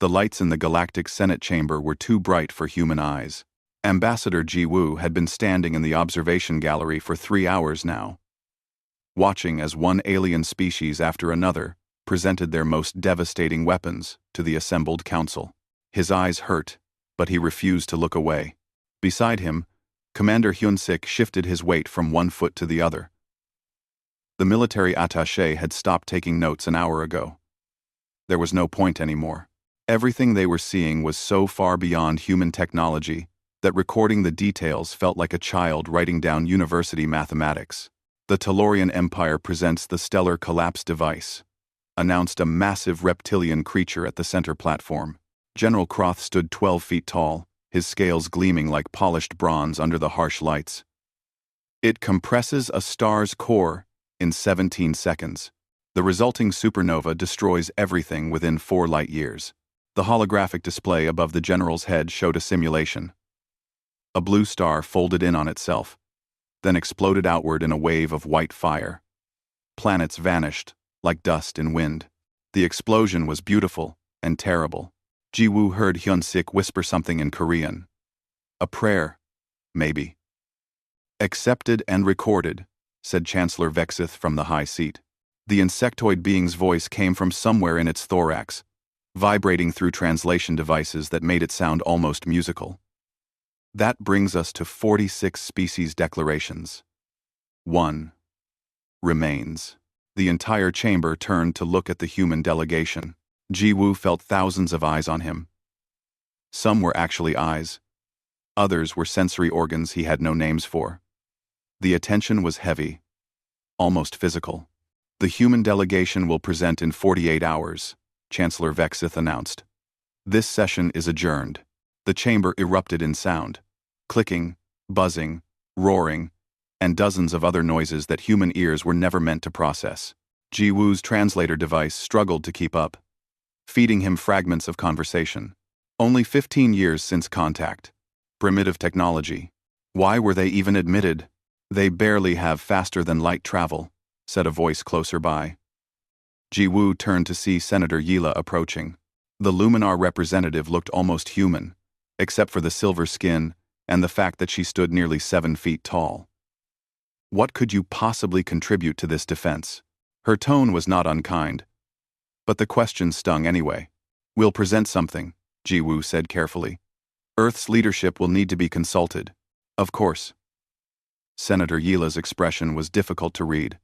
The lights in the Galactic Senate chamber were too bright for human eyes. Ambassador Ji-woo had been standing in the observation gallery for 3 hours now, watching as one alien species after another presented their most devastating weapons to the assembled council. His eyes hurt, but he refused to look away. Beside him, Commander Hyun-sik shifted his weight from one foot to the other. The military attaché had stopped taking notes an hour ago. There was no point anymore. Everything they were seeing was so far beyond human technology that recording the details felt like a child writing down university mathematics. The Tellurian Empire presents the Stellar Collapse Device, announced a massive reptilian creature at the center platform. General Croth stood 12 feet tall, his scales gleaming like polished bronze under the harsh lights. It compresses a star's core in 17 seconds. The resulting supernova destroys everything within 4 light years. The holographic display above the general's head showed a simulation. A blue star folded in on itself, then exploded outward in a wave of white fire. Planets vanished, like dust in wind. The explosion was beautiful and terrible. Ji-woo heard Hyun-sik whisper something in Korean. A prayer, maybe. Accepted and recorded, said Chancellor Vexith from the high seat. The insectoid being's voice came from somewhere in its thorax, vibrating through translation devices that made it sound almost musical. That brings us to 46 species declarations. 1. Remains. The entire chamber turned to look at the human delegation. Ji-woo felt thousands of eyes on him. Some were actually eyes. Others were sensory organs he had no names for. The attention was heavy, almost physical. The human delegation will present in 48 hours, Chancellor Vexith announced. This session is adjourned. The chamber erupted in sound. Clicking, buzzing, roaring, and dozens of other noises that human ears were never meant to process. Ji-woo's translator device struggled to keep up, feeding him fragments of conversation. Only 15 years since contact. Primitive technology. Why were they even admitted? They barely have faster-than-light travel, said a voice closer by. Ji-woo turned to see Senator Yila approaching. The Luminar representative looked almost human, except for the silver skin and the fact that she stood nearly 7 feet tall. What could you possibly contribute to this defense? Her tone was not unkind, but the question stung anyway. We'll present something, Ji-woo said carefully. Earth's leadership will need to be consulted. Of course. Senator Yila's expression was difficult to read.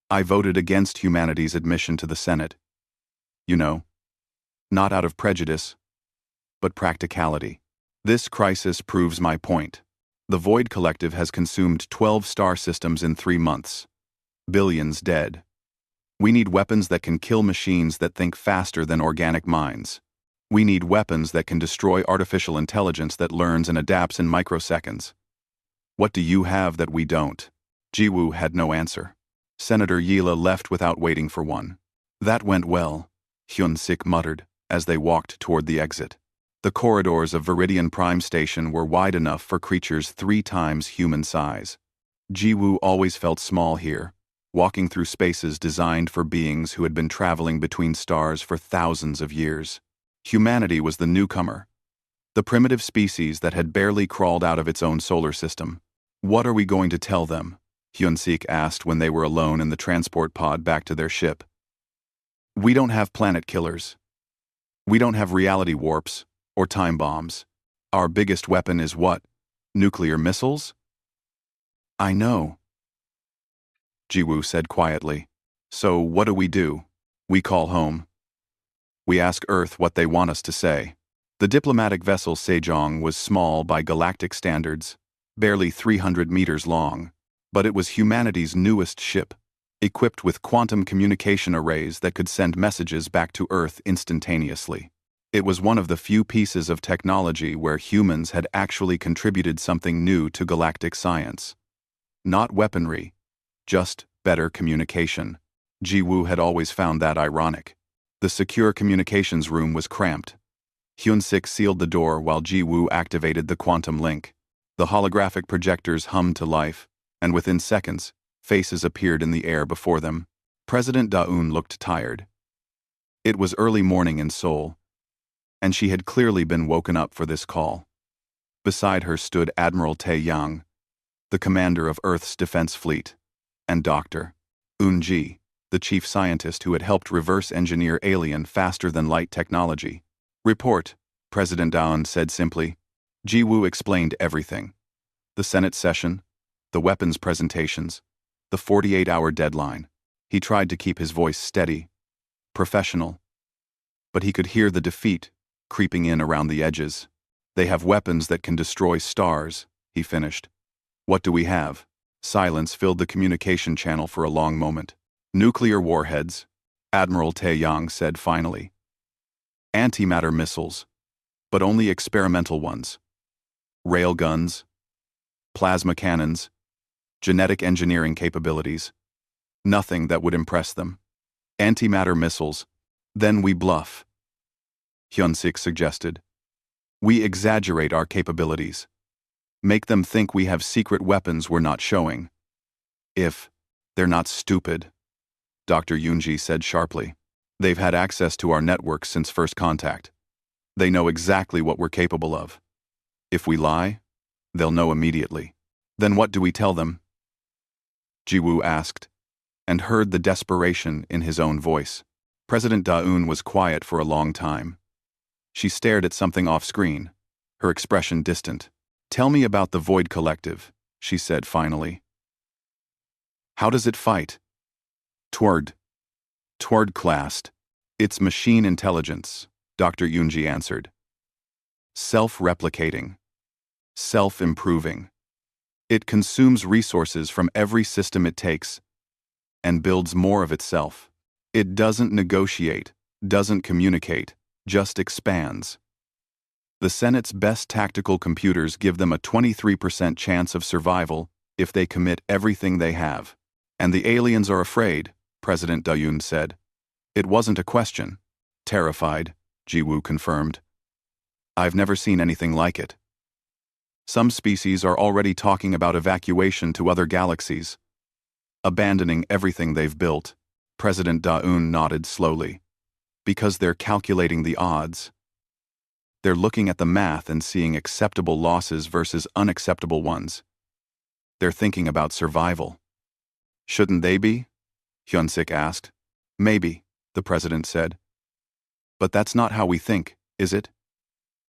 I voted against humanity's admission to the Senate. You know, not out of prejudice, but practicality. This crisis proves my point. The Void Collective has consumed 12 star systems in 3 months. Billions dead. We need weapons that can kill machines that think faster than organic minds. We need weapons that can destroy artificial intelligence that learns and adapts in microseconds. What do you have that we don't? Ji-woo had no answer. Senator Yila left without waiting for one. That went well, Hyun-sik muttered, as they walked toward the exit. The corridors of Viridian Prime Station were wide enough for creatures 3 times human size. Ji-woo always felt small here, walking through spaces designed for beings who had been traveling between stars for thousands of years. Humanity was the newcomer, the primitive species that had barely crawled out of its own solar system. What are we going to tell them? Hyun-sik asked when they were alone in the transport pod back to their ship. We don't have planet killers. We don't have reality warps or time bombs. Our biggest weapon is what? Nuclear missiles? I know, Ji-woo said quietly. So what do? We call home. We ask Earth what they want us to say. The diplomatic vessel Sejong was small by galactic standards, barely 300 meters long, but it was humanity's newest ship, equipped with quantum communication arrays that could send messages back to Earth instantaneously. It was one of the few pieces of technology where humans had actually contributed something new to galactic science. Not weaponry, just better communication. Ji-woo had always found that ironic. The secure communications room was cramped. Hyun-sik sealed the door while Ji-woo activated the quantum link. The holographic projectors hummed to life, and within seconds, faces appeared in the air before them. President Da-un looked tired. It was early morning in Seoul, and she had clearly been woken up for this call. Beside her stood Admiral Tae Yang, the commander of Earth's defense fleet, and Dr. Eun-ji, the chief scientist who had helped reverse engineer alien-faster-than-light technology. "Report," President Daon said simply. Ji-woo explained everything. The Senate session, the weapons presentations, the 48-hour deadline. He tried to keep his voice steady, professional. But he could hear the defeat creeping in around the edges. "They have weapons that can destroy stars," he finished. "What do we have?" Silence filled the communication channel for a long moment. "Nuclear warheads," Admiral Tae Yang said finally. "Antimatter missiles, but only experimental ones. Railguns, plasma cannons, genetic engineering capabilities. Nothing that would impress them. Antimatter missiles. Then we bluff," Hyun-sik suggested. "We exaggerate our capabilities. Make them think we have secret weapons we're not showing. If they're not stupid," Dr. Yoonji said sharply. "They've had access to our network since first contact. They know exactly what we're capable of. If we lie, they'll know immediately. Then what do we tell them?" Ji-woo asked, and heard the desperation in his own voice. President Da-eun was quiet for a long time. She stared at something off-screen, her expression distant. "Tell me about the Void Collective," she said finally. "How does it fight?" Tward classed. "It's machine intelligence," Dr. Yoonji answered. "Self-replicating. Self-improving. It consumes resources from every system it takes and builds more of itself. It doesn't negotiate, doesn't communicate, just expands. The Senate's best tactical computers give them a 23% chance of survival if they commit everything they have. And the aliens are afraid," President Da-eun said. "It wasn't a question." "Terrified," Ji-woo confirmed. "I've never seen anything like it. Some species are already talking about evacuation to other galaxies, abandoning everything they've built." President Da-eun nodded slowly. "Because they're calculating the odds. They're looking at the math and seeing acceptable losses versus unacceptable ones. They're thinking about survival." "Shouldn't they be?" Hyun-sik asked. "Maybe," the president said. "But that's not how we think, is it?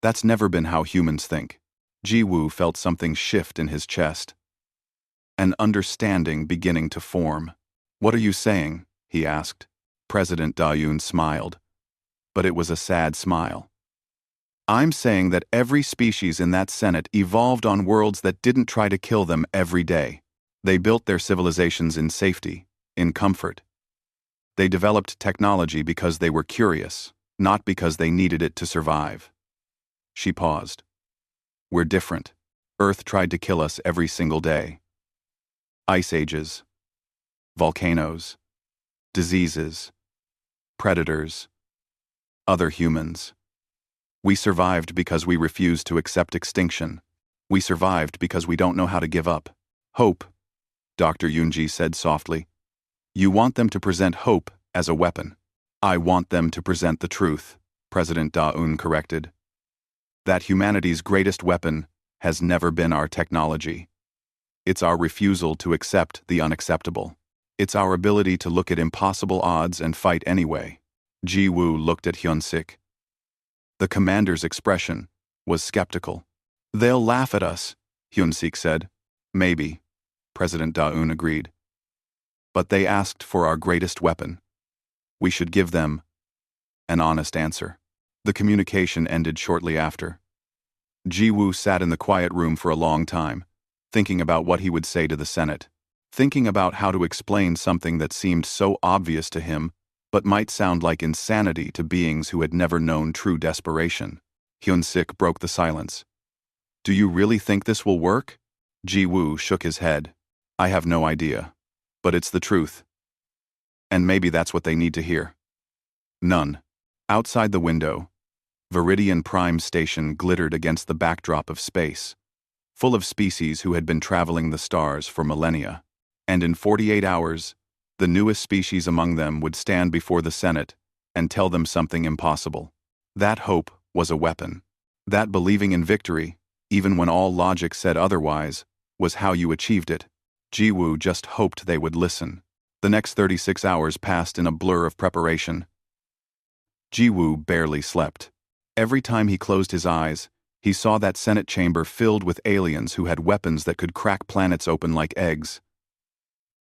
That's never been how humans think." Ji-woo felt something shift in his chest. An understanding beginning to form. "What are you saying?" he asked. President Da-eun smiled. But it was a sad smile. "I'm saying that every species in that Senate evolved on worlds that didn't try to kill them every day. They built their civilizations in safety, in comfort. They developed technology because they were curious, not because they needed it to survive." She paused. "We're different. Earth tried to kill us every single day. Ice ages, volcanoes, diseases, predators, other humans. We survived because we refused to accept extinction. We survived because we don't know how to give up. Hope," Dr. Yoonji said softly. "You want them to present hope as a weapon." "I want them to present the truth," President Da-eun corrected. "That humanity's greatest weapon has never been our technology. It's our refusal to accept the unacceptable. It's our ability to look at impossible odds and fight anyway." Ji-woo looked at Hyun-sik. The commander's expression was skeptical. "They'll laugh at us," Hyun-sik said. "Maybe," President Da-eun agreed. "But they asked for our greatest weapon. We should give them an honest answer." The communication ended shortly after. Ji-woo sat in the quiet room for a long time, thinking about what he would say to the Senate, thinking about how to explain something that seemed so obvious to him but might sound like insanity to beings who had never known true desperation. Hyun-sik broke the silence. "Do you really think this will work?" Ji-woo shook his head. "I have no idea. But it's the truth. And maybe that's what they need to hear." None. Outside the window, Viridian Prime Station glittered against the backdrop of space, full of species who had been traveling the stars for millennia. And in 48 hours, the newest species among them would stand before the Senate and tell them something impossible. That hope was a weapon. That believing in victory, even when all logic said otherwise, was how you achieved it. Jiwoo just hoped they would listen. The next 36 hours passed in a blur of preparation. Jiwoo barely slept. Every time he closed his eyes, he saw that Senate chamber filled with aliens who had weapons that could crack planets open like eggs.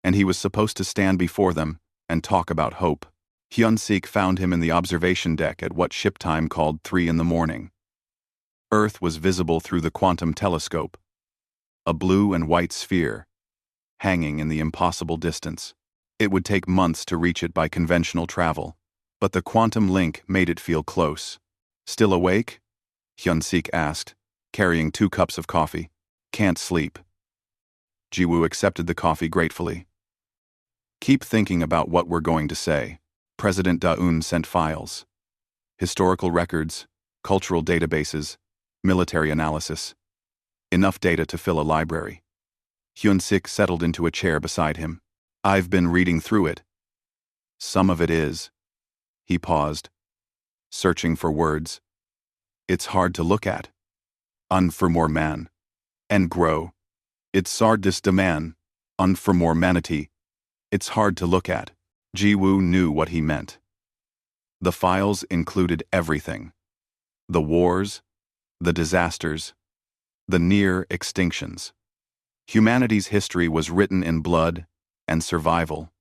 And he was supposed to stand before them and talk about hope. Hyun-sik found him in the observation deck at what ship time called 3 in the morning. Earth was visible through the quantum telescope, a blue and white sphere, hanging in the impossible distance. It would take months to reach it by conventional travel, but the quantum link made it feel close. Still awake? Hyun-sik asked, carrying 2 cups of coffee. Can't sleep. Jiwoo accepted the coffee gratefully. Keep thinking about what we're going to say. President Da-eun sent files. Historical records, cultural databases, military analysis. Enough data to fill a library. Hyun-sik settled into a chair beside him. I've been reading through it. Some of it is. He paused, searching for words. It's hard to look at. For more man. And grow. It's sardis de man. For more manatee. It's hard to look at. Jiwoo knew what he meant. The files included everything. The wars, the disasters, the near extinctions. Humanity's history was written in blood and survival,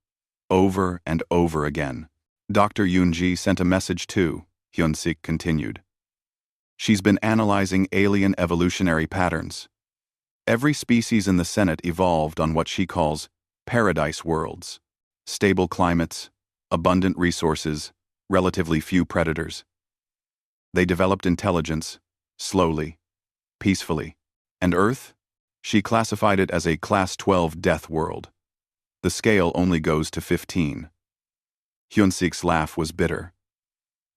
over and over again. Dr. Yoonji sent a message too, Hyun-sik continued. She's been analyzing alien evolutionary patterns. Every species in the Senate evolved on what she calls paradise worlds. Stable climates, abundant resources, relatively few predators. They developed intelligence, slowly, peacefully. And Earth? She classified it as a Class 12 death world. The scale only goes to 15. Hyun-sik's laugh was bitter.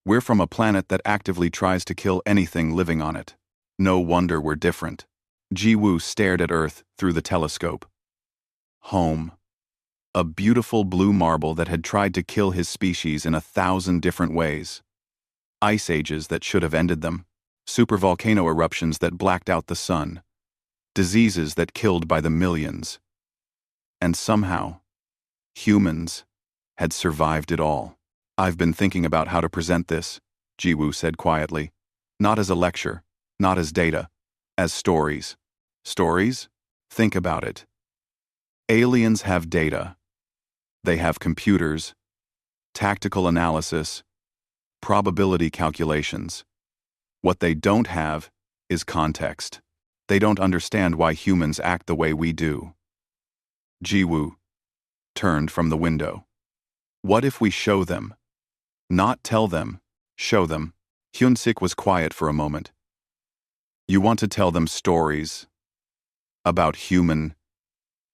We're from a planet that actively tries to kill anything living on it. No wonder we're different. Jiwoo stared at Earth through the telescope. Home. A beautiful blue marble that had tried to kill his species in 1,000 different ways. Ice ages that should have ended them. Supervolcano eruptions that blacked out the sun. Diseases that killed by the millions. And somehow, humans had survived it all. I've been thinking about how to present this, Jiwoo said quietly. Not as a lecture, not as data, as stories. Stories? Think about it. Aliens have data. They have computers, tactical analysis, probability calculations. What they don't have is context. They don't understand why humans act the way we do. Jiwoo turned from the window. What if we show them? Not tell them, show them. Hyun-sik was quiet for a moment. You want to tell them stories about human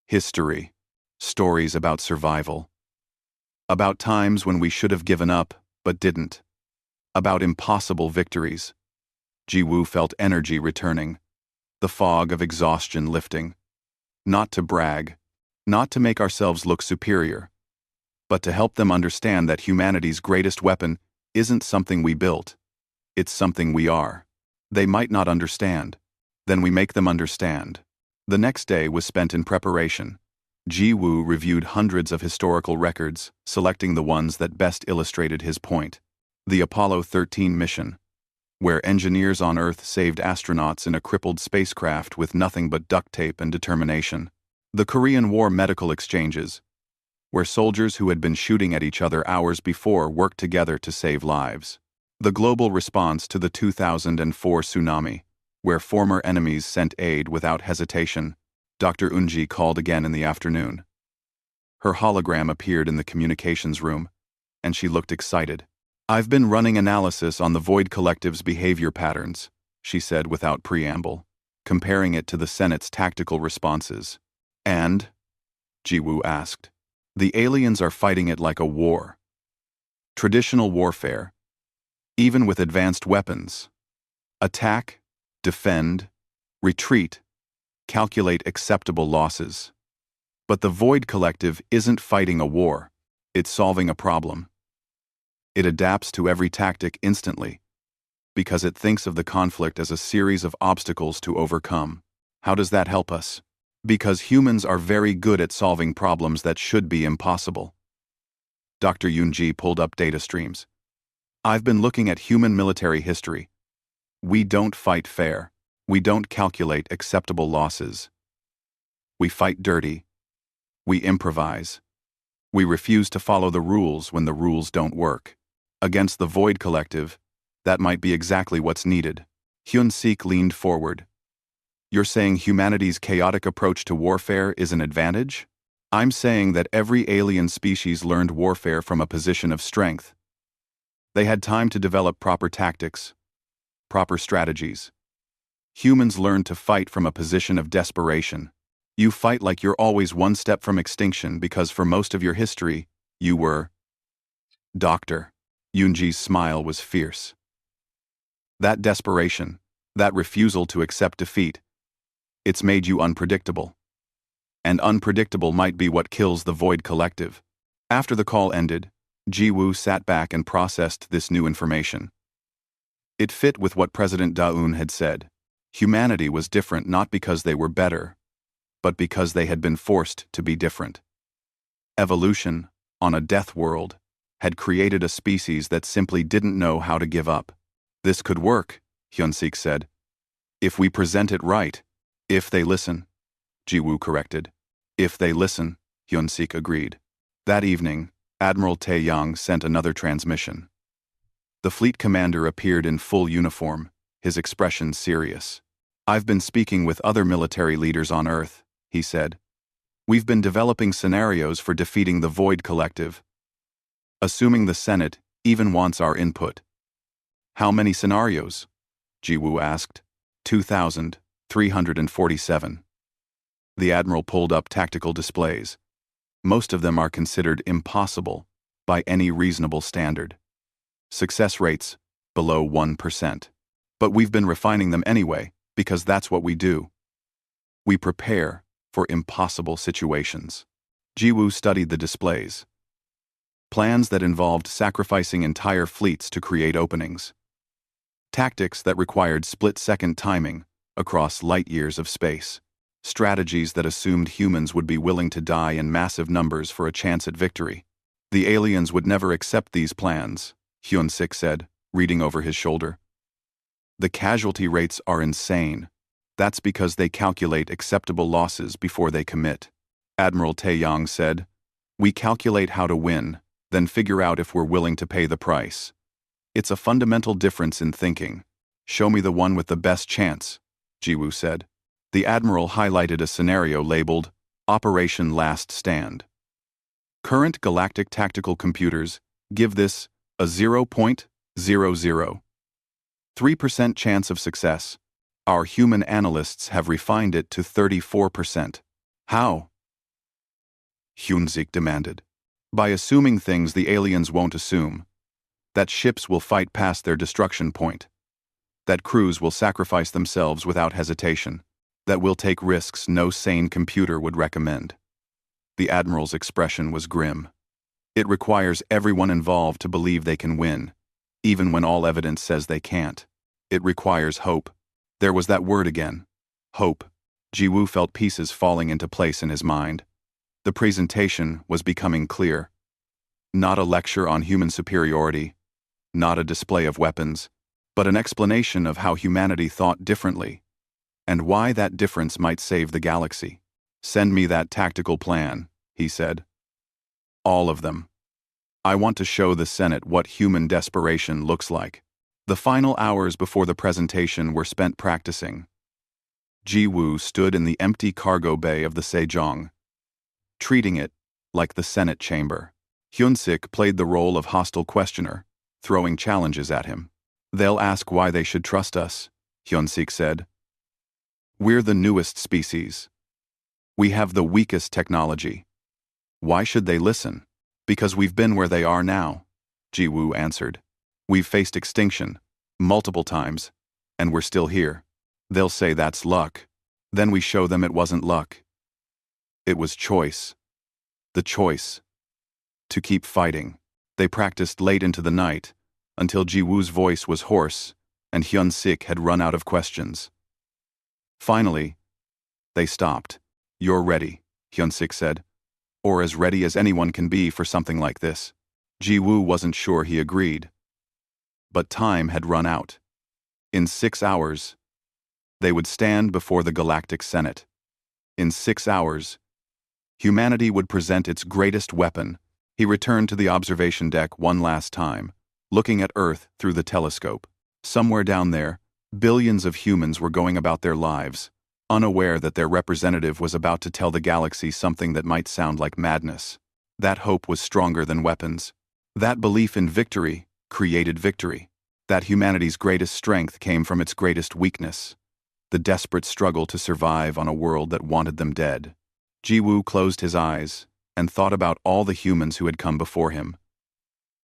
history, stories about survival, about times when we should have given up but didn't, about impossible victories. Jiwoo felt energy returning, the fog of exhaustion lifting. Not to brag, not to make ourselves look superior, but to help them understand that humanity's greatest weapon isn't something we built, it's something we are. They might not understand. Then we make them understand. The next day was spent in preparation. Jiwoo reviewed hundreds of historical records, selecting the ones that best illustrated his point. The Apollo 13 mission, where engineers on Earth saved astronauts in a crippled spacecraft with nothing but duct tape and determination. The Korean War medical exchanges, where soldiers who had been shooting at each other hours before worked together to save lives. The global response to the 2004 tsunami, where former enemies sent aid without hesitation. Dr. Unji called again in the afternoon. Her hologram appeared in the communications room, and she looked excited. I've been running analysis on the Void Collective's behavior patterns, she said without preamble, comparing it to the Senate's tactical responses. And? Jiwoo asked. The aliens are fighting it like a war. Traditional warfare, even with advanced weapons. Attack, defend, retreat, calculate acceptable losses. But the Void Collective isn't fighting a war, it's solving a problem. It adapts to every tactic instantly, because it thinks of the conflict as a series of obstacles to overcome. How does that help us? Because humans are very good at solving problems that should be impossible. Dr. Yunji pulled up data streams. I've been looking at human military history. We don't fight fair. We don't calculate acceptable losses. We fight dirty. We improvise. We refuse to follow the rules when the rules don't work. Against the Void Collective, that might be exactly what's needed. Hyun-sik leaned forward. You're saying humanity's chaotic approach to warfare is an advantage? I'm saying that every alien species learned warfare from a position of strength. They had time to develop proper tactics, proper strategies. Humans learned to fight from a position of desperation. You fight like you're always one step from extinction because for most of your history, you were. Doctor. Yunji's smile was fierce. That desperation, that refusal to accept defeat, it's made you unpredictable. And unpredictable might be what kills the Void Collective. After the call ended, Ji-woo sat back and processed this new information. It fit with what President Da-un had said. Humanity was different not because they were better, but because they had been forced to be different. Evolution, on a death world, had created a species that simply didn't know how to give up. This could work, Hyun-sik said. If we present it right. If they listen, Ji-woo corrected. If they listen, Hyun-sik agreed. That evening, Admiral Tae-yang sent another transmission. The fleet commander appeared in full uniform, his expression serious. I've been speaking with other military leaders on Earth, he said. We've been developing scenarios for defeating the Void Collective. Assuming the Senate even wants our input. How many scenarios? Ji-woo asked. 2,347. The Admiral pulled up tactical displays. Most of them are considered impossible by any reasonable standard. Success rates below 1%. But we've been refining them anyway, because that's what we do. We prepare for impossible situations. Ji-woo studied the displays. Plans that involved sacrificing entire fleets to create openings. Tactics that required split-second timing across light years of space. Strategies that assumed humans would be willing to die in massive numbers for a chance at victory. The aliens would never accept these plans, Hyun-sik said, reading over his shoulder. The casualty rates are insane. That's because they calculate acceptable losses before they commit. Admiral Tae-yang said, We calculate how to win, then figure out if we're willing to pay the price. It's a fundamental difference in thinking. Show me the one with the best chance, Ji-woo said. The Admiral highlighted a scenario labeled Operation Last Stand. Current galactic tactical computers give this a 0.003% chance of success. Our human analysts have refined it to 34%. How? Hyun-sik demanded. By assuming things the aliens won't assume. That ships will fight past their destruction point. That crews will sacrifice themselves without hesitation. That we'll take risks no sane computer would recommend. The Admiral's expression was grim. It requires everyone involved to believe they can win, even when all evidence says they can't. It requires hope. There was that word again. Hope. Ji-woo felt pieces falling into place in his mind. The presentation was becoming clear. Not a lecture on human superiority, not a display of weapons, but an explanation of how humanity thought differently, and why that difference might save the galaxy. Send me that tactical plan, he said. All of them. I want to show the Senate what human desperation looks like. The final hours before the presentation were spent practicing. Ji-woo stood in the empty cargo bay of the Sejong, treating it like the Senate chamber. Hyun-sik played the role of hostile questioner, throwing challenges at him. They'll ask why they should trust us, Hyun-sik said. We're the newest species. We have the weakest technology. Why should they listen? Because we've been where they are now, Ji-woo answered. We've faced extinction, multiple times, and we're still here. They'll say that's luck. Then we show them it wasn't luck. It was choice. The choice. To keep fighting. They practiced late into the night, until Ji-woo's voice was hoarse, and Hyun-sik had run out of questions. Finally, they stopped. "You're ready," Hyun-sik said. "Or as ready as anyone can be for something like this." Ji-woo wasn't sure he agreed. But time had run out. In 6 hours, they would stand before the Galactic Senate. In 6 hours, humanity would present its greatest weapon. He returned to the observation deck one last time, looking at Earth through the telescope. Somewhere down there, billions of humans were going about their lives, unaware that their representative was about to tell the galaxy something that might sound like madness. That hope was stronger than weapons. That belief in victory created victory. That humanity's greatest strength came from its greatest weakness, the desperate struggle to survive on a world that wanted them dead. Ji-woo closed his eyes and thought about all the humans who had come before him.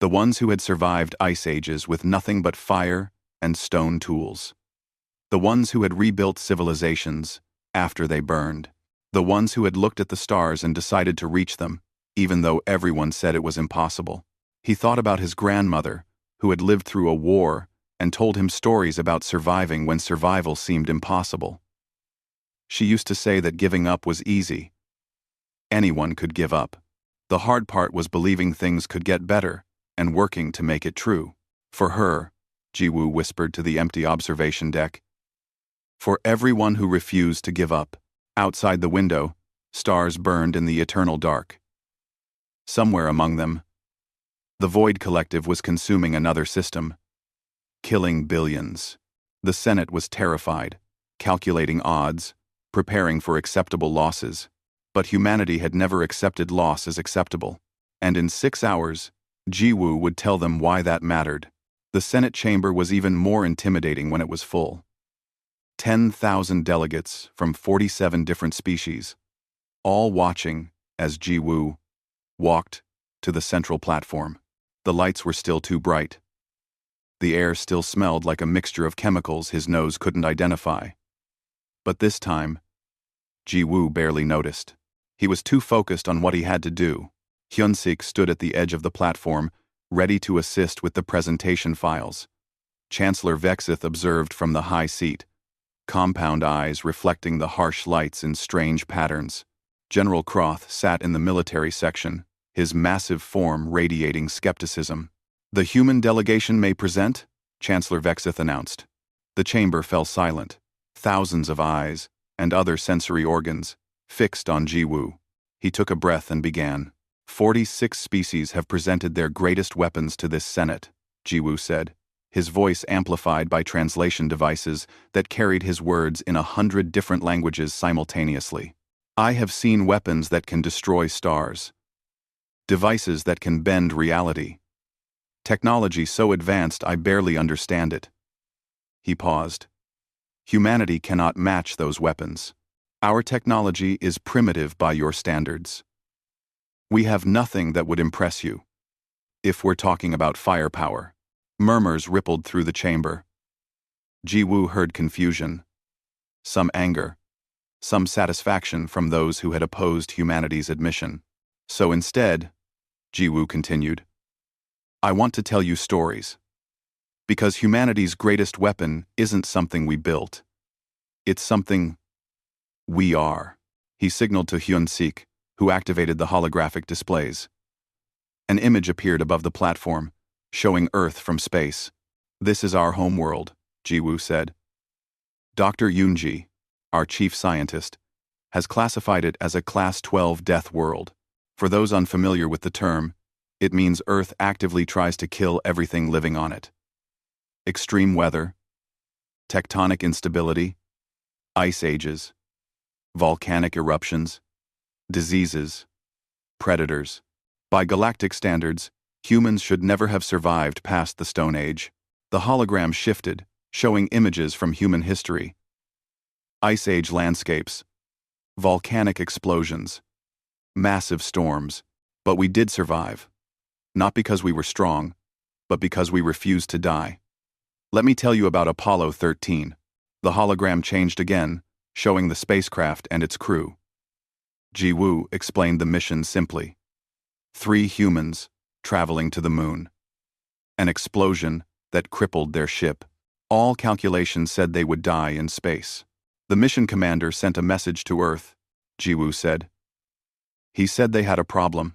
The ones who had survived ice ages with nothing but fire and stone tools. The ones who had rebuilt civilizations after they burned. The ones who had looked at the stars and decided to reach them, even though everyone said it was impossible. He thought about his grandmother, who had lived through a war and told him stories about surviving when survival seemed impossible. She used to say that giving up was easy. Anyone could give up. The hard part was believing things could get better and working to make it true. For her, Ji-woo whispered to the empty observation deck. For everyone who refused to give up. Outside the window, stars burned in the eternal dark. Somewhere among them, the Void Collective was consuming another system, killing billions. The Senate was terrified, calculating odds, preparing for acceptable losses. But humanity had never accepted loss as acceptable. And in 6 hours, Ji-woo would tell them why that mattered. The Senate chamber was even more intimidating when it was full. 10,000 delegates from 47 different species, all watching as Ji-woo walked to the central platform. The lights were still too bright. The air still smelled like a mixture of chemicals his nose couldn't identify. But this time, Ji-woo barely noticed. He was too focused on what he had to do. Hyun-sik stood at the edge of the platform, ready to assist with the presentation files. Chancellor Vexith observed from the high seat, compound eyes reflecting the harsh lights in strange patterns. General Croth sat in the military section, his massive form radiating skepticism. "The human delegation may present," Chancellor Vexith announced. The chamber fell silent, thousands of eyes, and other sensory organs, fixed on Ji-woo. He took a breath and began. 46 species have presented their greatest weapons to this Senate, Ji-woo said, his voice amplified by translation devices that carried his words in 100 different languages simultaneously. "I have seen weapons that can destroy stars. Devices that can bend reality. Technology so advanced I barely understand it." He paused. "Humanity cannot match those weapons. Our technology is primitive by your standards. We have nothing that would impress you. If we're talking about firepower." Murmurs rippled through the chamber. Ji-woo heard confusion, some anger, some satisfaction from those who had opposed humanity's admission. "So instead," Ji-woo continued, "I want to tell you stories. Because humanity's greatest weapon isn't something we built. It's something we are." He signaled to Hyun-sik, who activated the holographic displays. An image appeared above the platform, showing Earth from space. "This is our home world," Ji-woo said. "Dr. Yoonji, our chief scientist, has classified it as a Class 12 death world. For those unfamiliar with the term, it means Earth actively tries to kill everything living on it. Extreme weather, tectonic instability, ice ages, volcanic eruptions, diseases, predators. By galactic standards, humans should never have survived past the Stone Age." The hologram shifted, showing images from human history. Ice Age landscapes, volcanic explosions, massive storms. But we did survive. Not because we were strong, but because we refused to die. Let me tell you about Apollo 13. The hologram changed again, showing the spacecraft and its crew. Ji-woo explained the mission simply. 3 humans traveling to the moon. An explosion that crippled their ship. All calculations said they would die in space. The mission commander sent a message to Earth, Jiwoo said. He said they had a problem.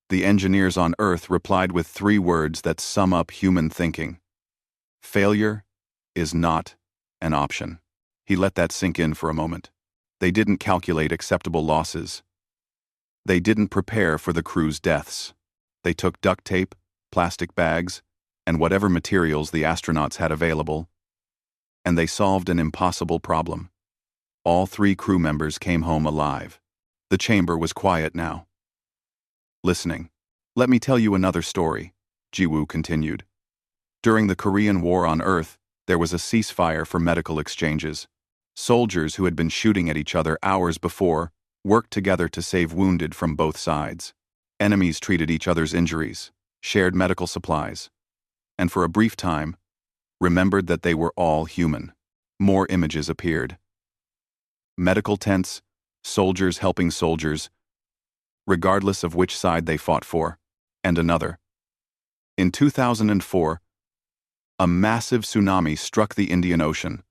The engineers on Earth replied with 3 words that sum up human thinking. Failure is not an option. He let that sink in for a moment. They didn't calculate acceptable losses. They didn't prepare for the crew's deaths. They took duct tape, plastic bags, and whatever materials the astronauts had available, and they solved an impossible problem. All 3 crew members came home alive. The chamber was quiet now. Listening. Let me tell you another story, Jiwoo continued. During the Korean War on Earth, there was a ceasefire for medical exchanges. Soldiers who had been shooting at each other hours before worked together to save wounded from both sides. Enemies treated each other's injuries, shared medical supplies, and for a brief time, remembered that they were all human. More images appeared. Medical tents, soldiers helping soldiers, regardless of which side they fought for, and another. In 2004, a massive tsunami struck the Indian Ocean.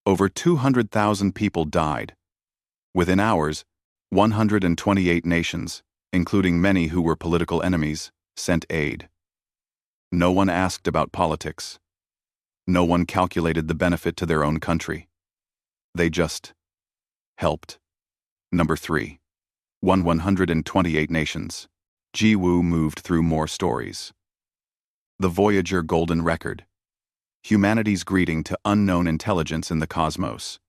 Over 200,000 people died. Within hours, 128 nations, including many who were political enemies, sent aid. No one asked about politics. No one calculated the benefit to their own country. They just helped. Number 3. 128 nations. Jiwoo moved through more stories. The Voyager Golden Record. Humanity's greeting to unknown intelligence in the cosmos.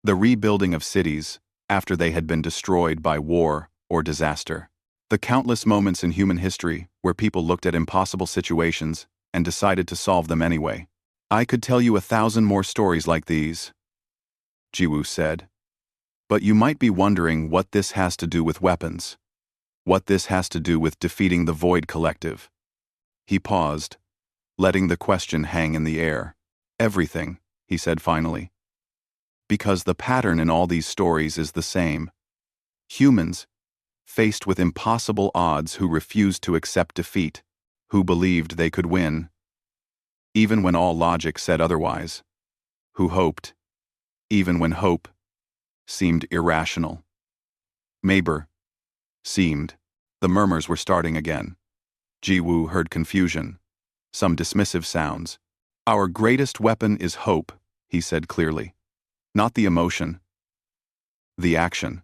The rebuilding of cities after they had been destroyed by war or disaster. The countless moments in human history where people looked at impossible situations and decided to solve them anyway. I could tell you 1,000 more stories like these, Jiwoo said. But you might be wondering what this has to do with weapons. What this has to do with defeating the Void Collective. He paused, letting the question hang in the air. Everything, he said finally. Because the pattern in all these stories is the same. Humans, faced with impossible odds, who refused to accept defeat, who believed they could win, even when all logic said otherwise, who hoped, even when hope seemed irrational. Seemed. The murmurs were starting again. Jiwoo heard confusion, some dismissive sounds. Our greatest weapon is hope, he said clearly. Not the emotion. The action.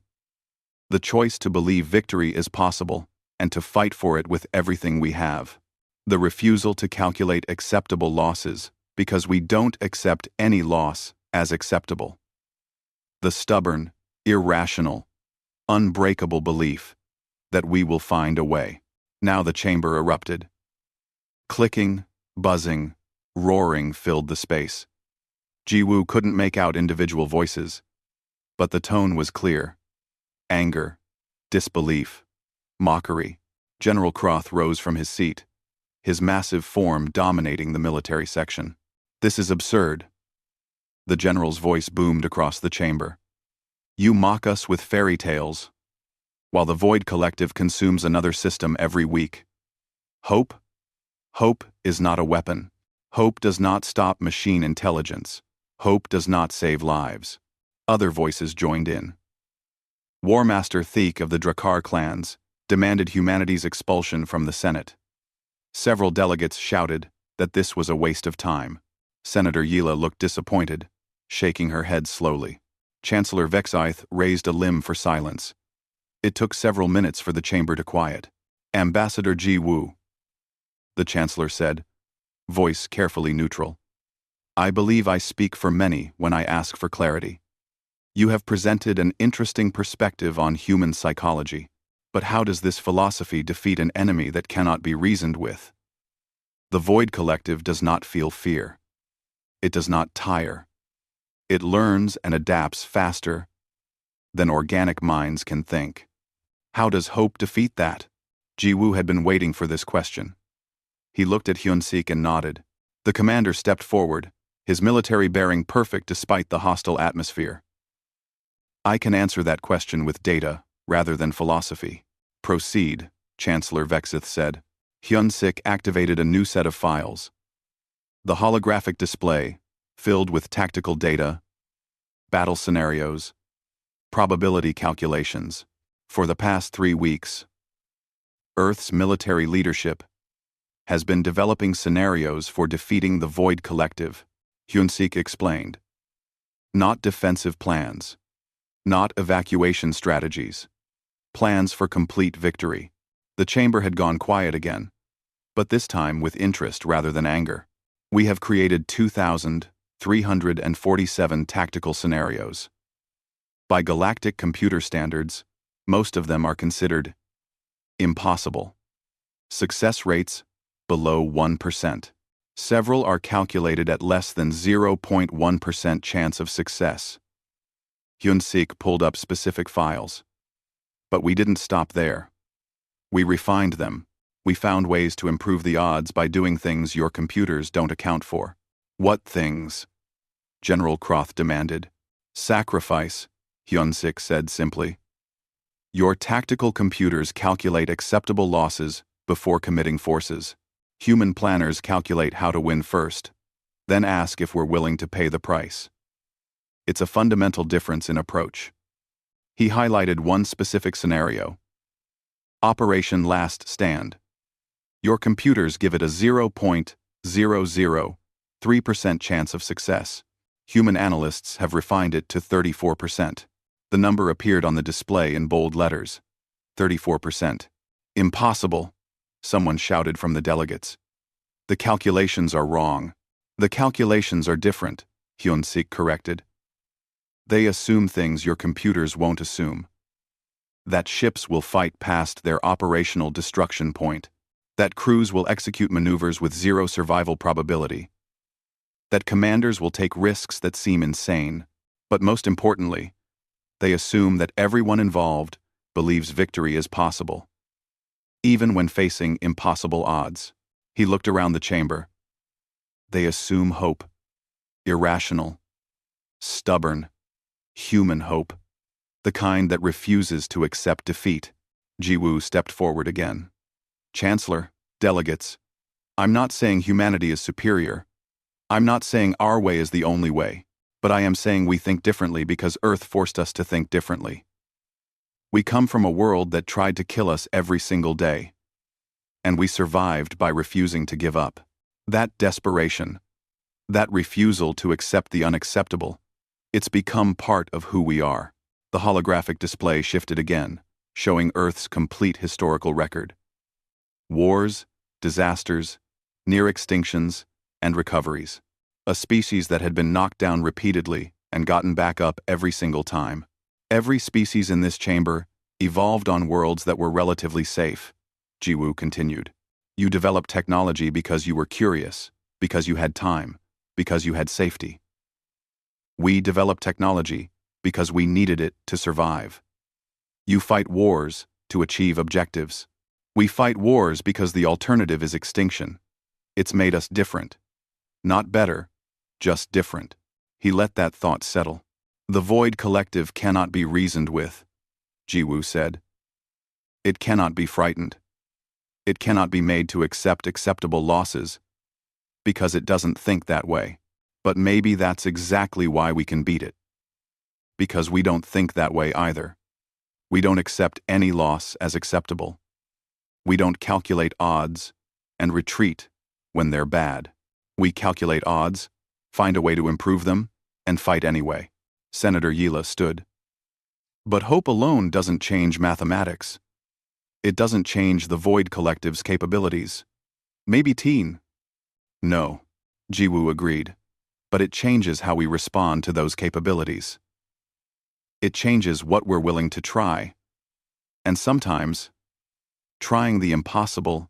The choice to believe victory is possible, and to fight for it with everything we have. The refusal to calculate acceptable losses, because we don't accept any loss as acceptable. The stubborn, irrational, unbreakable belief that we will find a way. Now the chamber erupted. Clicking, buzzing, roaring filled the space. Jiwoo couldn't make out individual voices, but the tone was clear. Anger, disbelief, mockery. General Croth rose from his seat, his massive form dominating the military section. This is absurd. The general's voice boomed across the chamber. You mock us with fairy tales, while the Void Collective consumes another system every week. Hope? Hope is not a weapon. Hope does not stop machine intelligence. Hope does not save lives. Other voices joined in. War Master Theek of the Drakkar clans demanded humanity's expulsion from the Senate. Several delegates shouted that this was a waste of time. Senator Yila looked disappointed, shaking her head slowly. Chancellor Vexith raised a limb for silence. It took several minutes for the chamber to quiet. Ambassador Jiwoo, the Chancellor said, voice carefully neutral. I believe I speak for many when I ask for clarity. You have presented an interesting perspective on human psychology, but how does this philosophy defeat an enemy that cannot be reasoned with? The Void Collective does not feel fear. It does not tire. It learns and adapts faster than organic minds can think. How does hope defeat that? Jiwoo had been waiting for this question. He looked at Hyun-sik and nodded. The commander stepped forward, his military bearing perfect despite the hostile atmosphere. I can answer that question with data, rather than philosophy. Proceed, Chancellor Vexith said. Hyun-sik activated a new set of files. The holographic display, filled with tactical data, battle scenarios, probability calculations. For the past 3 weeks, Earth's military leadership has been developing scenarios for defeating the Void Collective, Hyun-sik explained. Not defensive plans. Not evacuation strategies. Plans for complete victory. The chamber had gone quiet again, but this time with interest rather than anger. We have created 2,347 tactical scenarios. By galactic computer standards, most of them are considered impossible. Success rates below 1%. Several are calculated at less than 0.1% chance of success. Hyun-sik pulled up specific files. But we didn't stop there. We refined them. We found ways to improve the odds by doing things your computers don't account for. What things? General Croth demanded. Sacrifice, Hyun-sik said simply. Your tactical computers calculate acceptable losses before committing forces. Human planners calculate how to win first, then ask if we're willing to pay the price. It's a fundamental difference in approach. He highlighted one specific scenario. Operation Last Stand. Your computers give it a 0.003% chance of success. Human analysts have refined it to 34%. The number appeared on the display in bold letters. 34%. Impossible, someone shouted from the delegates. The calculations are wrong. The calculations are different, Hyun-sik corrected. They assume things your computers won't assume. That ships will fight past their operational destruction point. That crews will execute maneuvers with zero survival probability. That commanders will take risks that seem insane. But most importantly, they assume that everyone involved believes victory is possible. Even when facing impossible odds. He looked around the chamber. They assume hope. Irrational. Stubborn. Human hope. The kind that refuses to accept defeat. Jiwoo stepped forward again. Chancellor, delegates, I'm not saying humanity is superior. I'm not saying our way is the only way, but I am saying we think differently because Earth forced us to think differently. We come from a world that tried to kill us every single day. And we survived by refusing to give up. That desperation, that refusal to accept the unacceptable, it's become part of who we are. The holographic display shifted again, showing Earth's complete historical record. Wars, disasters, near extinctions, and recoveries. A species that had been knocked down repeatedly and gotten back up every single time. Every species in this chamber evolved on worlds that were relatively safe, Jiwoo continued. You developed technology because you were curious, because you had time, because you had safety. We developed technology because we needed it to survive. You fight wars to achieve objectives. We fight wars because the alternative is extinction. It's made us different. Not better, just different. He let that thought settle. The Void Collective cannot be reasoned with, Jiwoo said. It cannot be frightened. It cannot be made to accept acceptable losses, because it doesn't think that way. But maybe that's exactly why we can beat it. Because we don't think that way either. We don't accept any loss as acceptable. We don't calculate odds and retreat when they're bad. We calculate odds, find a way to improve them, and fight anyway. Senator Yila stood. But hope alone doesn't change mathematics. It doesn't change the Void Collective's capabilities. Maybe teen. No, Jiwoo agreed. But it changes how we respond to those capabilities. It changes what we're willing to try. And sometimes, trying the impossible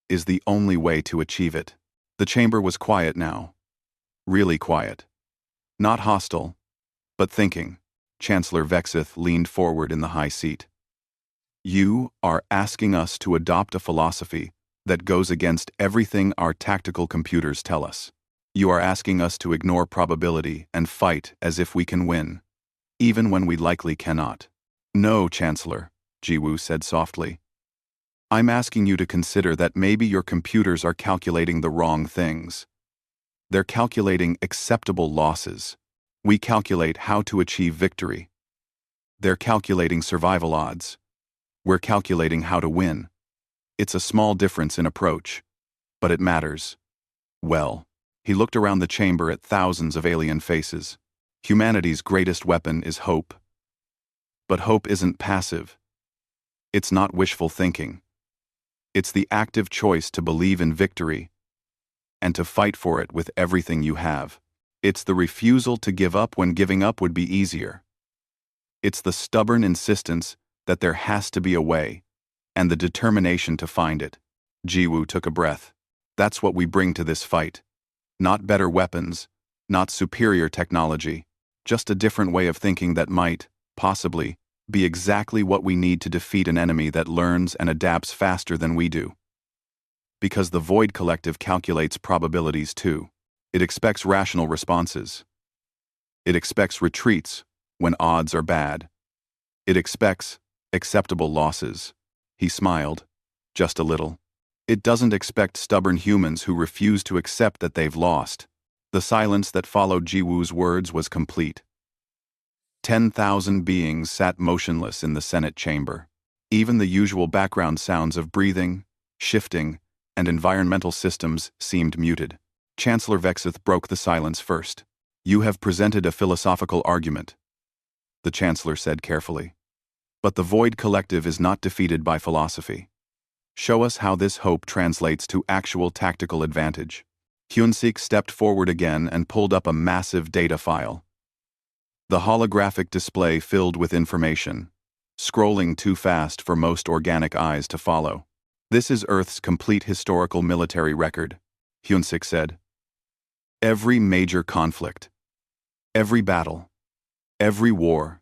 is the only way to achieve it. The chamber was quiet now. Really quiet. Not hostile, but thinking. Chancellor Vexith leaned forward in the high seat. You are asking us to adopt a philosophy that goes against everything our tactical computers tell us. You are asking us to ignore probability and fight as if we can win, even when we likely cannot. No, Chancellor, Jiwoo said softly. I'm asking you to consider that maybe your computers are calculating the wrong things. They're calculating acceptable losses. We calculate how to achieve victory. They're calculating survival odds. We're calculating how to win. It's a small difference in approach, but it matters. Well, he looked around the chamber at thousands of alien faces. Humanity's greatest weapon is hope. But hope isn't passive. It's not wishful thinking. It's the active choice to believe in victory and to fight for it with everything you have. It's the refusal to give up when giving up would be easier. It's the stubborn insistence that there has to be a way, and the determination to find it. Jiwoo took a breath. That's what we bring to this fight. Not better weapons, not superior technology, just a different way of thinking that might, possibly, be exactly what we need to defeat an enemy that learns and adapts faster than we do. Because the Void Collective calculates probabilities too. It expects rational responses. It expects retreats when odds are bad. It expects acceptable losses. He smiled, just a little. It doesn't expect stubborn humans who refuse to accept that they've lost. The silence that followed Jiwoo's words was complete. 10,000 beings sat motionless in the Senate chamber. Even the usual background sounds of breathing, shifting, and environmental systems seemed muted. Chancellor Vexith broke the silence first. You have presented a philosophical argument, the Chancellor said carefully. But the Void Collective is not defeated by philosophy. Show us how this hope translates to actual tactical advantage. Hyunsik stepped forward again and pulled up a massive data file. The holographic display filled with information, scrolling too fast for most organic eyes to follow. This is Earth's complete historical military record, Hyunsik said. Every major conflict, every battle, every war,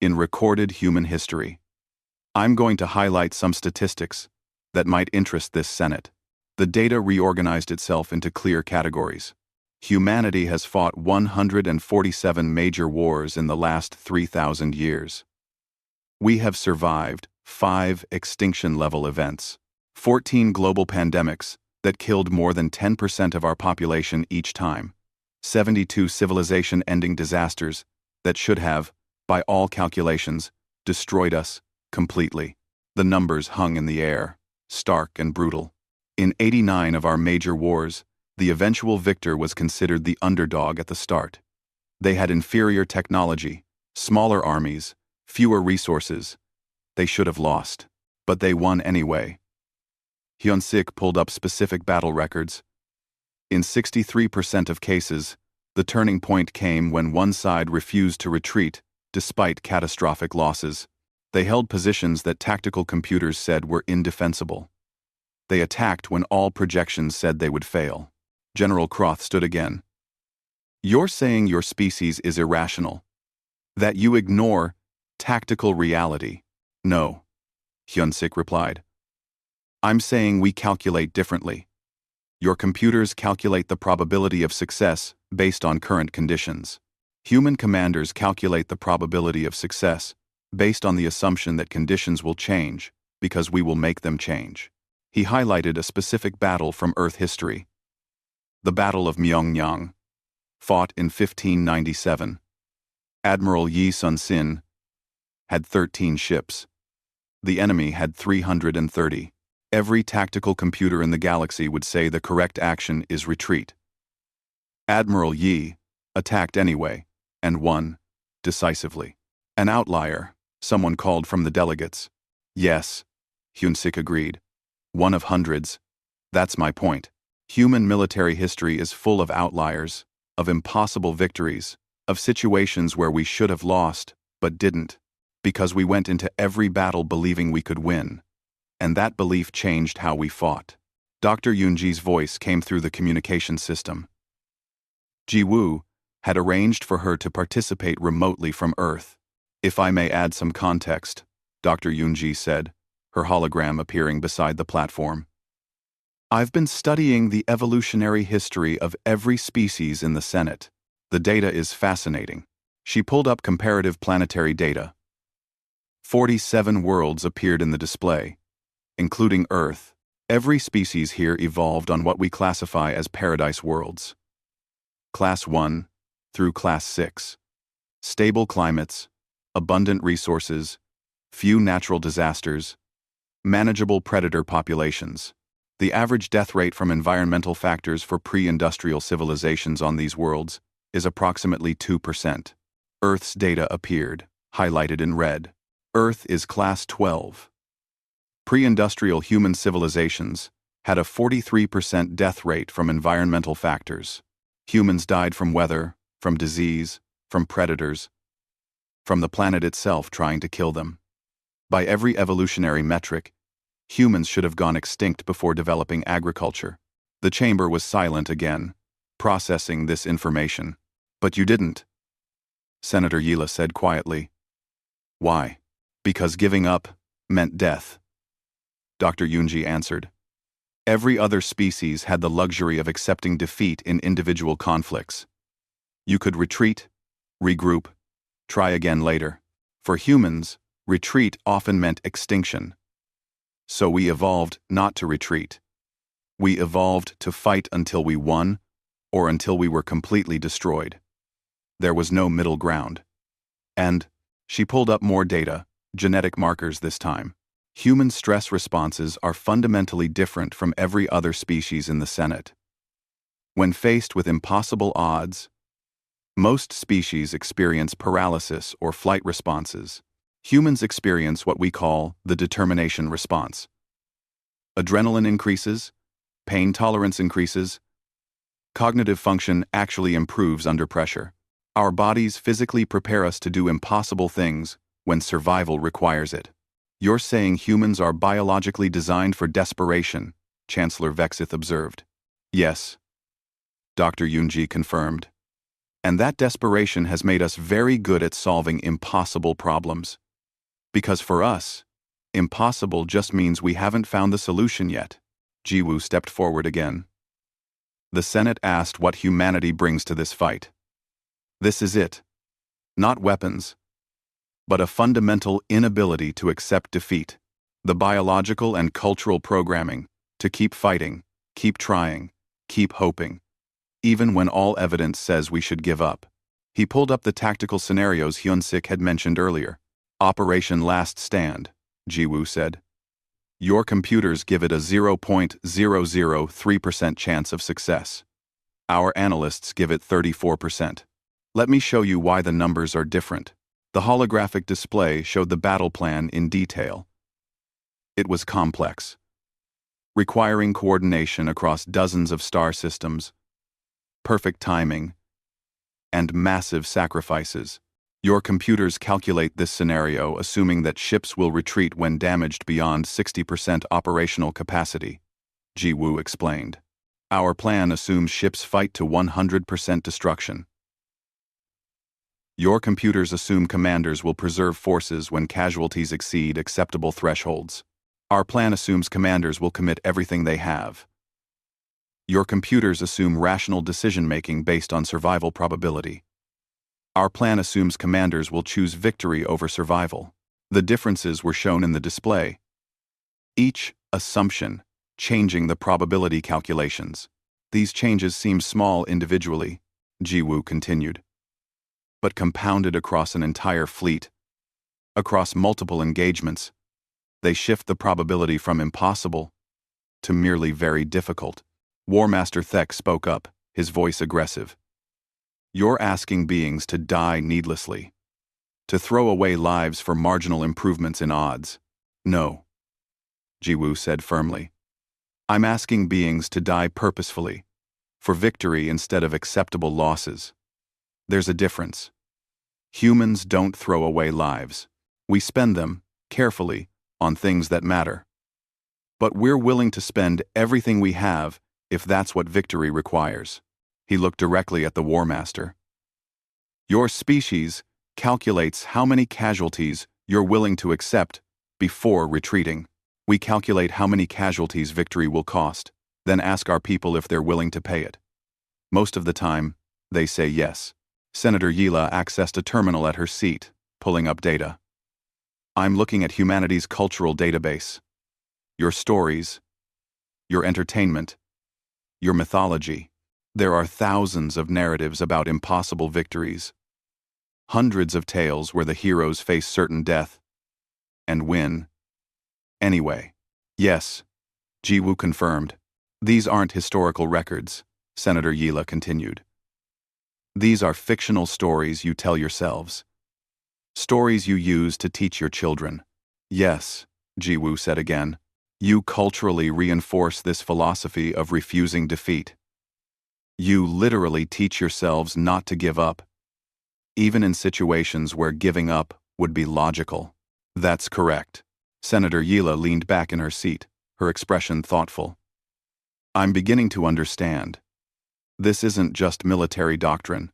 in recorded human history. I'm going to highlight some statistics that might interest this Senate. The data reorganized itself into clear categories. Humanity has fought 147 major wars in the last 3,000 years. We have survived 5 extinction-level events, 14 global pandemics that killed more than 10% of our population each time, 72 civilization-ending disasters that should have, by all calculations, destroyed us completely. The numbers hung in the air, stark and brutal. In 89 of our major wars, the eventual victor was considered the underdog at the start. They had inferior technology, smaller armies, fewer resources. They should have lost, but they won anyway. Hyunsik pulled up specific battle records. In 63% of cases, the turning point came when one side refused to retreat despite catastrophic losses. They held positions that tactical computers said were indefensible. They attacked when all projections said they would fail. General Croth stood again. You're saying your species is irrational? That you ignore tactical reality? No, Hyunsik replied. I'm saying we calculate differently. Your computers calculate the probability of success based on current conditions. Human commanders calculate the probability of success based on the assumption that conditions will change because we will make them change. He highlighted a specific battle from Earth history. The Battle of Myeongyang, fought in 1597. Admiral Yi Sun-sin had 13 ships. The enemy had 330. Every tactical computer in the galaxy would say the correct action is retreat. Admiral Yi attacked anyway, and won, decisively. An outlier, someone called from the delegates. Yes, Hyunsik agreed. One of hundreds. That's my point. Human military history is full of outliers, of impossible victories, of situations where we should have lost, but didn't, because we went into every battle believing we could win. And that belief changed how we fought. Dr. Yoonji's voice came through the communication system. Jiwoo had arranged for her to participate remotely from Earth. If I may add some context, Dr. Yoonji said, her hologram appearing beside the platform. I've been studying the evolutionary history of every species in the Senate. The data is fascinating. She pulled up comparative planetary data. 47 worlds appeared in the display, including Earth. Every species here evolved on what we classify as paradise worlds. Class 1 through Class 6. Stable climates, abundant resources, few natural disasters, manageable predator populations. The average death rate from environmental factors for pre-industrial civilizations on these worlds is approximately 2%. Earth's data appeared, highlighted in red. Earth is Class 12. Pre-industrial human civilizations had a 43% death rate from environmental factors. Humans died from weather, from disease, from predators, from the planet itself trying to kill them. By every evolutionary metric, humans should have gone extinct before developing agriculture. The chamber was silent again, processing this information. But you didn't, Senator Yila said quietly. Why? Because giving up meant death. Dr. Yunji answered. Every other species had the luxury of accepting defeat in individual conflicts. You could retreat, regroup, try again later. For humans, retreat often meant extinction. So we evolved not to retreat. We evolved to fight until we won, or until we were completely destroyed. There was no middle ground. And she pulled up more data, genetic markers this time. Human stress responses are fundamentally different from every other species in the Senate. When faced with impossible odds, most species experience paralysis or flight responses. Humans experience what we call the determination response. Adrenaline increases, pain tolerance increases, cognitive function actually improves under pressure. Our bodies physically prepare us to do impossible things when survival requires it. You're saying humans are biologically designed for desperation, Chancellor Vexith observed. Yes, Dr. Yunji confirmed. And that desperation has made us very good at solving impossible problems. Because for us, impossible just means we haven't found the solution yet. Jiwoo stepped forward again. The Senate asked what humanity brings to this fight. This is it. Not weapons, but a fundamental inability to accept defeat. The biological and cultural programming to keep fighting, keep trying, keep hoping, even when all evidence says we should give up. He pulled up the tactical scenarios Hyun-sik had mentioned earlier. Operation Last Stand, Jiwoo said. Your computers give it a 0.003% chance of success. Our analysts give it 34%. Let me show you why the numbers are different. The holographic display showed the battle plan in detail. It was complex, requiring coordination across dozens of star systems, perfect timing, and massive sacrifices. Your computers calculate this scenario assuming that ships will retreat when damaged beyond 60% operational capacity, Jiwoo explained. Our plan assumes ships fight to 100% destruction. Your computers assume commanders will preserve forces when casualties exceed acceptable thresholds. Our plan assumes commanders will commit everything they have. Your computers assume rational decision-making based on survival probability. Our plan assumes commanders will choose victory over survival. The differences were shown in the display. Each assumption changing the probability calculations. These changes seem small individually, Jiwoo continued, but compounded across an entire fleet, across multiple engagements, they shift the probability from impossible to merely very difficult. War Master Thek spoke up, his voice aggressive. You're asking beings to die needlessly, to throw away lives for marginal improvements in odds. No, Jiwoo said firmly. I'm asking beings to die purposefully, for victory instead of acceptable losses. There's a difference. Humans don't throw away lives. We spend them, carefully, on things that matter. But we're willing to spend everything we have if that's what victory requires. He looked directly at the War Master. Your species calculates how many casualties you're willing to accept before retreating. We calculate how many casualties victory will cost, then ask our people if they're willing to pay it. Most of the time, they say yes. Senator Yila accessed a terminal at her seat, pulling up data. I'm looking at humanity's cultural database. Your stories, your entertainment, your mythology. There are thousands of narratives about impossible victories, hundreds of tales where the heroes face certain death and win anyway. Yes, Jiwoo confirmed. These aren't historical records, Senator Yila continued. These are fictional stories you tell yourselves. Stories you use to teach your children. Yes, Jiwoo said again. You culturally reinforce this philosophy of refusing defeat. You literally teach yourselves not to give up, even in situations where giving up would be logical. That's correct. Senator Yila leaned back in her seat, her expression thoughtful. I'm beginning to understand. This isn't just military doctrine.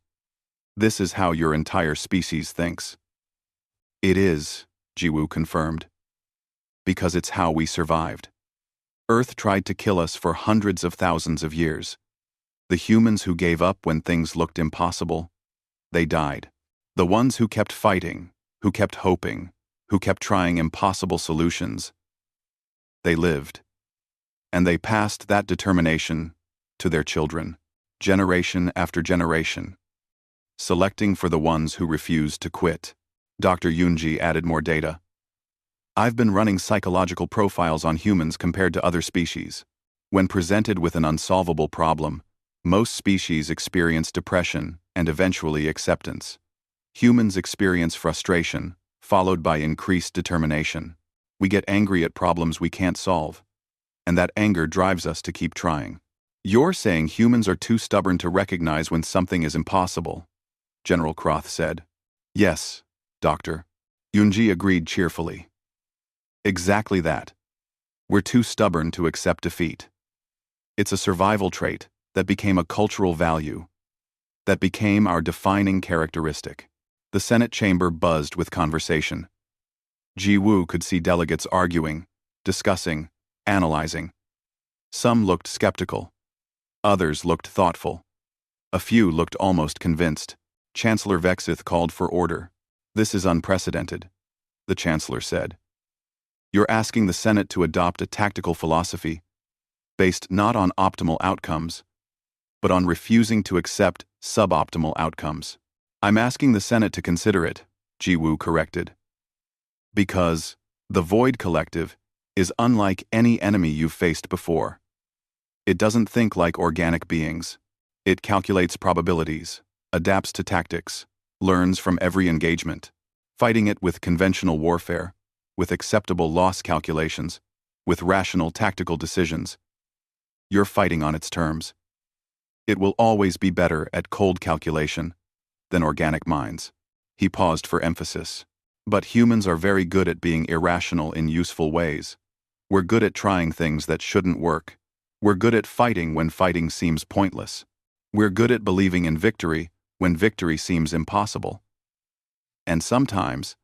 This is how your entire species thinks. It is, Jiwoo confirmed. Because it's how we survived. Earth tried to kill us for hundreds of thousands of years. The humans who gave up when things looked impossible, they died. The ones who kept fighting, who kept hoping, who kept trying impossible solutions, they lived. And they passed that determination to their children, generation after generation, selecting for the ones who refused to quit. Dr. Yoonji added more data. I've been running psychological profiles on humans compared to other species. When presented with an unsolvable problem, most species experience depression and eventually acceptance. Humans experience frustration, followed by increased determination. We get angry at problems we can't solve, and that anger drives us to keep trying. You're saying humans are too stubborn to recognize when something is impossible, General Croth said. Yes, Doctor. Yoonji agreed cheerfully. Exactly that. We're too stubborn to accept defeat. It's a survival trait that became a cultural value, that became our defining characteristic. The Senate chamber buzzed with conversation. Jiwoo could see delegates arguing, discussing, analyzing. Some looked skeptical. Others looked thoughtful. A few looked almost convinced. Chancellor Vexith called for order. This is unprecedented, the Chancellor said. You're asking the Senate to adopt a tactical philosophy based not on optimal outcomes, but on refusing to accept suboptimal outcomes. I'm asking the Senate to consider it, Jiwoo corrected. Because the Void Collective is unlike any enemy you've faced before. It doesn't think like organic beings. It calculates probabilities, adapts to tactics, learns from every engagement, fighting it with conventional warfare, with acceptable loss calculations, with rational tactical decisions. You're fighting on its terms. It will always be better at cold calculation than organic minds. He paused for emphasis. But humans are very good at being irrational in useful ways. We're good at trying things that shouldn't work. We're good at fighting when fighting seems pointless. We're good at believing in victory when victory seems impossible. And sometimes,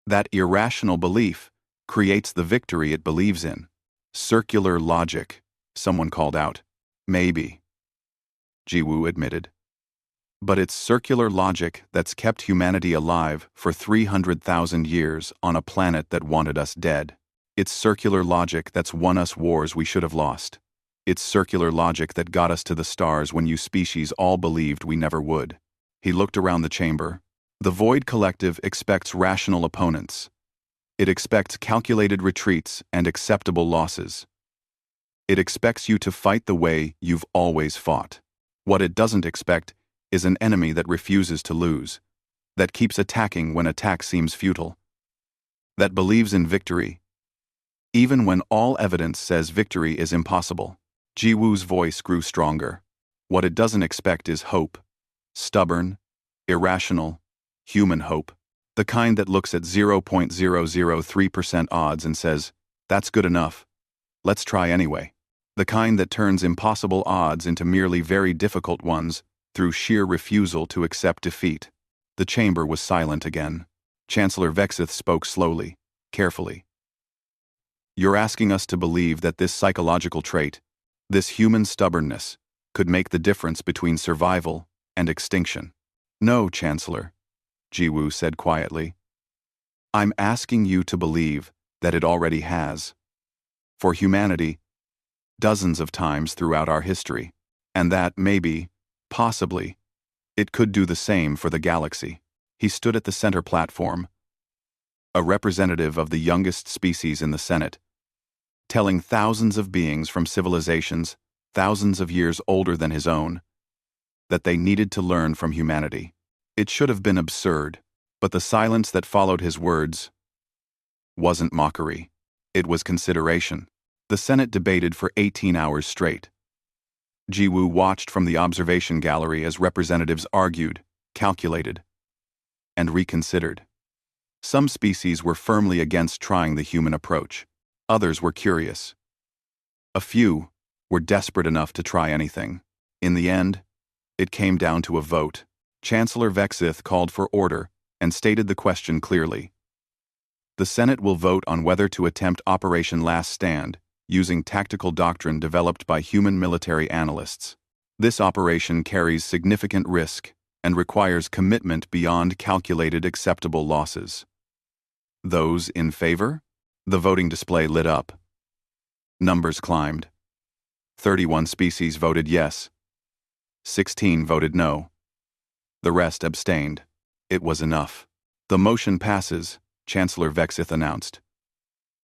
that irrational belief creates the victory it believes in. Circular logic, someone called out. Maybe, Jiwoo admitted. But it's circular logic that's kept humanity alive for 300,000 years on a planet that wanted us dead. It's circular logic that's won us wars we should have lost. It's circular logic that got us to the stars when you species all believed we never would. He looked around the chamber. The Void Collective expects rational opponents. It expects calculated retreats and acceptable losses. It expects you to fight the way you've always fought. What it doesn't expect is an enemy that refuses to lose, that keeps attacking when attack seems futile, that believes in victory, even when all evidence says victory is impossible. Jiwoo's voice grew stronger. What it doesn't expect is hope. Stubborn, irrational, human hope. The kind that looks at 0.003% odds and says, that's good enough. Let's try anyway. The kind that turns impossible odds into merely very difficult ones through sheer refusal to accept defeat. The chamber was silent again. Chancellor Vexith spoke slowly, carefully. You're asking us to believe that this psychological trait, this human stubbornness, could make the difference between survival and extinction. No, Chancellor, Jiwoo said quietly. I'm asking you to believe that it already has. For humanity, dozens of times throughout our history, And that, maybe, possibly, it could do the same for the galaxy. He stood at the center platform, a representative of the youngest species in the Senate, telling thousands of beings from civilizations, thousands of years older than his own, that they needed to learn from humanity. It should have been absurd, but the silence that followed his words wasn't mockery. It was consideration. The Senate debated for 18 hours straight. Jiwoo watched from the observation gallery as representatives argued, calculated, and reconsidered. Some species were firmly against trying the human approach. Others were curious. A few were desperate enough to try anything. In the end, it came down to a vote. Chancellor Vexith called for order and stated the question clearly. The Senate will vote on whether to attempt Operation Last Stand using tactical doctrine developed by human military analysts. This operation carries significant risk and requires commitment beyond calculated acceptable losses. Those in favor? The voting display lit up. Numbers climbed. 31 species voted yes. 16 voted no. The rest abstained. It was enough. The motion passes, Chancellor Vexith announced.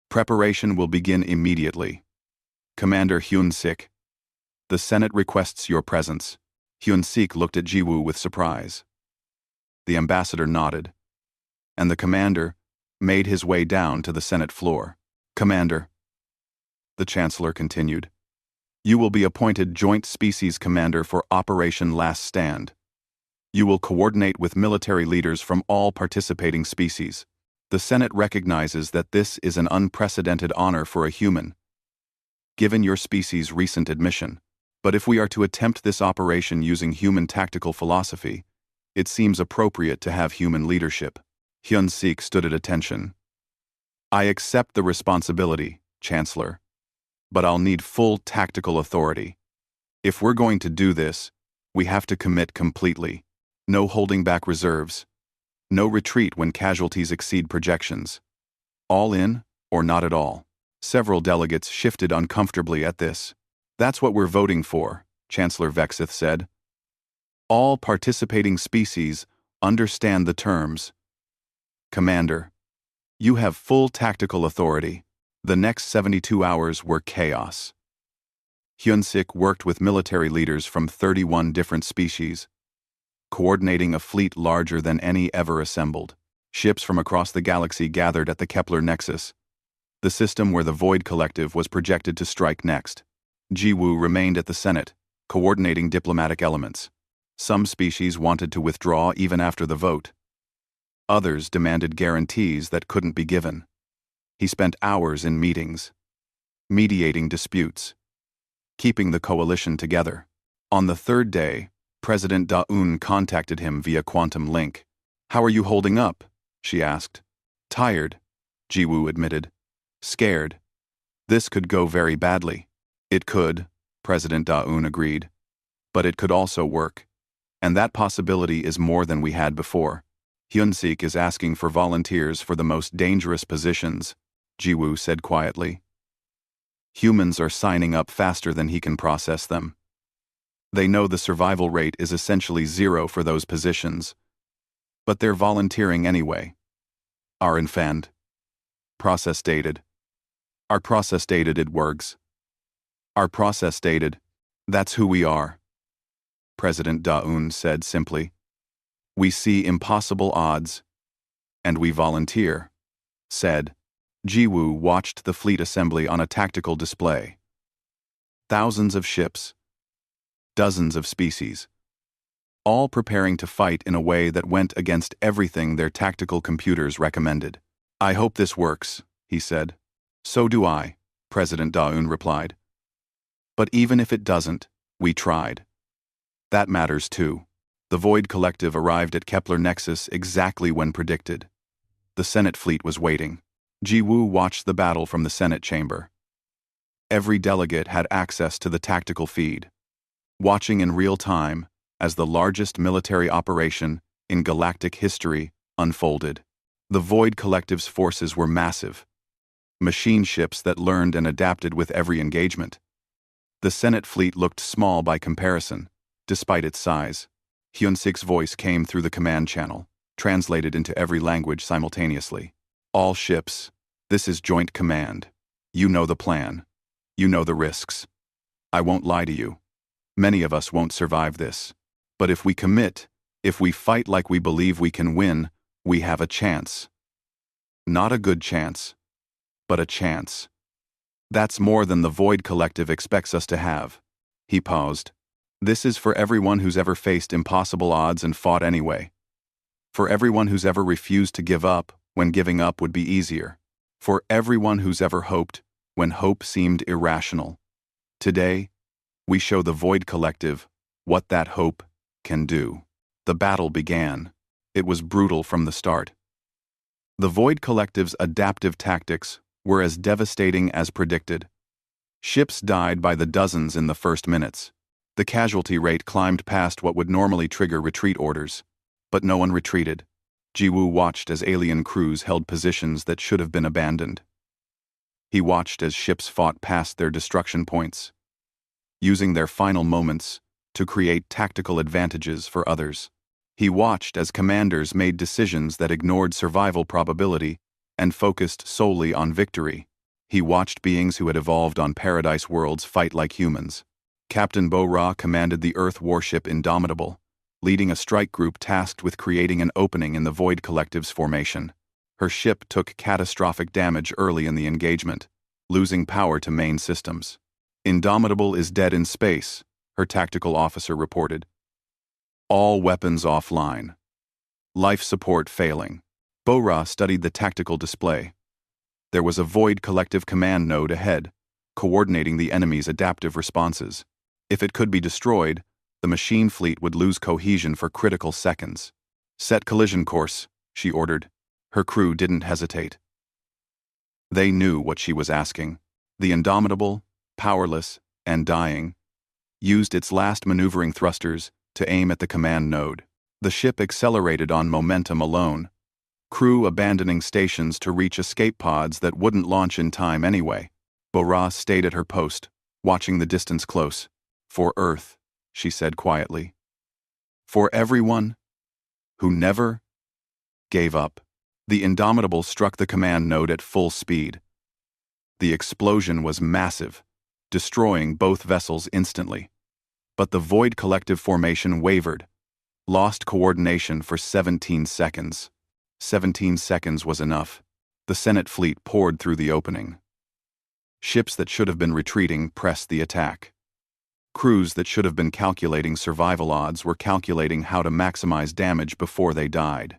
Preparation will begin immediately. Commander Hyun-sik, the Senate requests your presence. Hyun-sik looked at Jiwoo with surprise. The ambassador nodded, and the commander made his way down to the Senate floor. Commander, the Chancellor continued, you will be appointed Joint Species Commander for Operation Last Stand. You will coordinate with military leaders from all participating species. The Senate recognizes that this is an unprecedented honor for a human, given your species' recent admission. But if we are to attempt this operation using human tactical philosophy, it seems appropriate to have human leadership. Hyun-sik stood at attention. I accept the responsibility, Chancellor, but I'll need full tactical authority. If we're going to do this, we have to commit completely. No holding back reserves. No retreat when casualties exceed projections. All in, or not at all. Several delegates shifted uncomfortably at this. That's what we're voting for, Chancellor Vexith said. All participating species understand the terms. Commander, you have full tactical authority. The next 72 hours were chaos. Hyun-sik worked with military leaders from 31 different species, coordinating a fleet larger than any ever assembled. Ships from across the galaxy gathered at the Kepler Nexus, the system where the Void Collective was projected to strike next. Jiwoo remained at the Senate, coordinating diplomatic elements. Some species wanted to withdraw even after the vote. Others demanded guarantees that couldn't be given. He spent hours in meetings, mediating disputes, keeping the coalition together. On the third day, President Da-un contacted him via quantum link. How are you holding up? She asked. Tired, Jiwoo admitted. Scared. This could go very badly. It could, President Da-un agreed. But it could also work. And that possibility is more than we had before. Hyun-sik is asking for volunteers for the most dangerous positions, Jiwoo said quietly. Humans are signing up faster than he can process them. They know the survival rate is essentially 0 for those positions. But they're volunteering anyway. Our infant. Process dated. Our process dated it works. Our process dated. That's who we are. President Da-un said simply. We see impossible odds. And we volunteer. Said. Jiwoo watched the fleet assembly on a tactical display. Thousands of ships. Dozens of species. All preparing to fight in a way that went against everything their tactical computers recommended. I hope this works, he said. So do I, President Da-un replied. But even if it doesn't, we tried. That matters too. The Void Collective arrived at Kepler Nexus exactly when predicted. The Senate fleet was waiting. Jiwoo watched the battle from the Senate chamber. Every delegate had access to the tactical feed, watching in real time as the largest military operation in galactic history unfolded. The Void Collective's forces were massive, machine ships that learned and adapted with every engagement. The Senate fleet looked small by comparison, despite its size. Hyun-sik's voice came through the command channel, translated into every language simultaneously. All ships, this is joint command. You know the plan. You know the risks. I won't lie to you. Many of us won't survive this. But if we commit, if we fight like we believe we can win, we have a chance. Not a good chance, but a chance. That's more than the Void Collective expects us to have. He paused. This is for everyone who's ever faced impossible odds and fought anyway. For everyone who's ever refused to give up when giving up would be easier. For everyone who's ever hoped when hope seemed irrational. Today, we show the Void Collective what that hope can do. The battle began. It was brutal from the start. The Void Collective's adaptive tactics were as devastating as predicted. Ships died by the dozens in the first minutes. The casualty rate climbed past what would normally trigger retreat orders. But no one retreated. Jiwoo watched as alien crews held positions that should have been abandoned. He watched as ships fought past their destruction points, using their final moments to create tactical advantages for others. He watched as commanders made decisions that ignored survival probability and focused solely on victory. He watched beings who had evolved on paradise worlds fight like humans. Captain Bo-Ra commanded the Earth warship Indomitable, leading a strike group tasked with creating an opening in the Void Collective's formation. Her ship took catastrophic damage early in the engagement, losing power to main systems. Indomitable is dead in space, her tactical officer reported. All weapons offline. Life support failing. Bo-Ra studied the tactical display. There was a Void Collective command node ahead, coordinating the enemy's adaptive responses. If it could be destroyed, the machine fleet would lose cohesion for critical seconds. Set collision course, she ordered. Her crew didn't hesitate. They knew what she was asking. The Indomitable, powerless, and dying, used its last maneuvering thrusters to aim at the command node. The ship accelerated on momentum alone, crew abandoning stations to reach escape pods that wouldn't launch in time anyway. Bo-Ra stayed at her post, watching the distance close. For Earth, she said quietly. For everyone who never gave up. The Indomitable struck the command node at full speed. The explosion was massive, destroying both vessels instantly. But the Void Collective formation wavered, lost coordination for 17 seconds. 17 seconds was enough. The Senate fleet poured through the opening. Ships that should have been retreating pressed the attack. Crews that should have been calculating survival odds were calculating how to maximize damage before they died.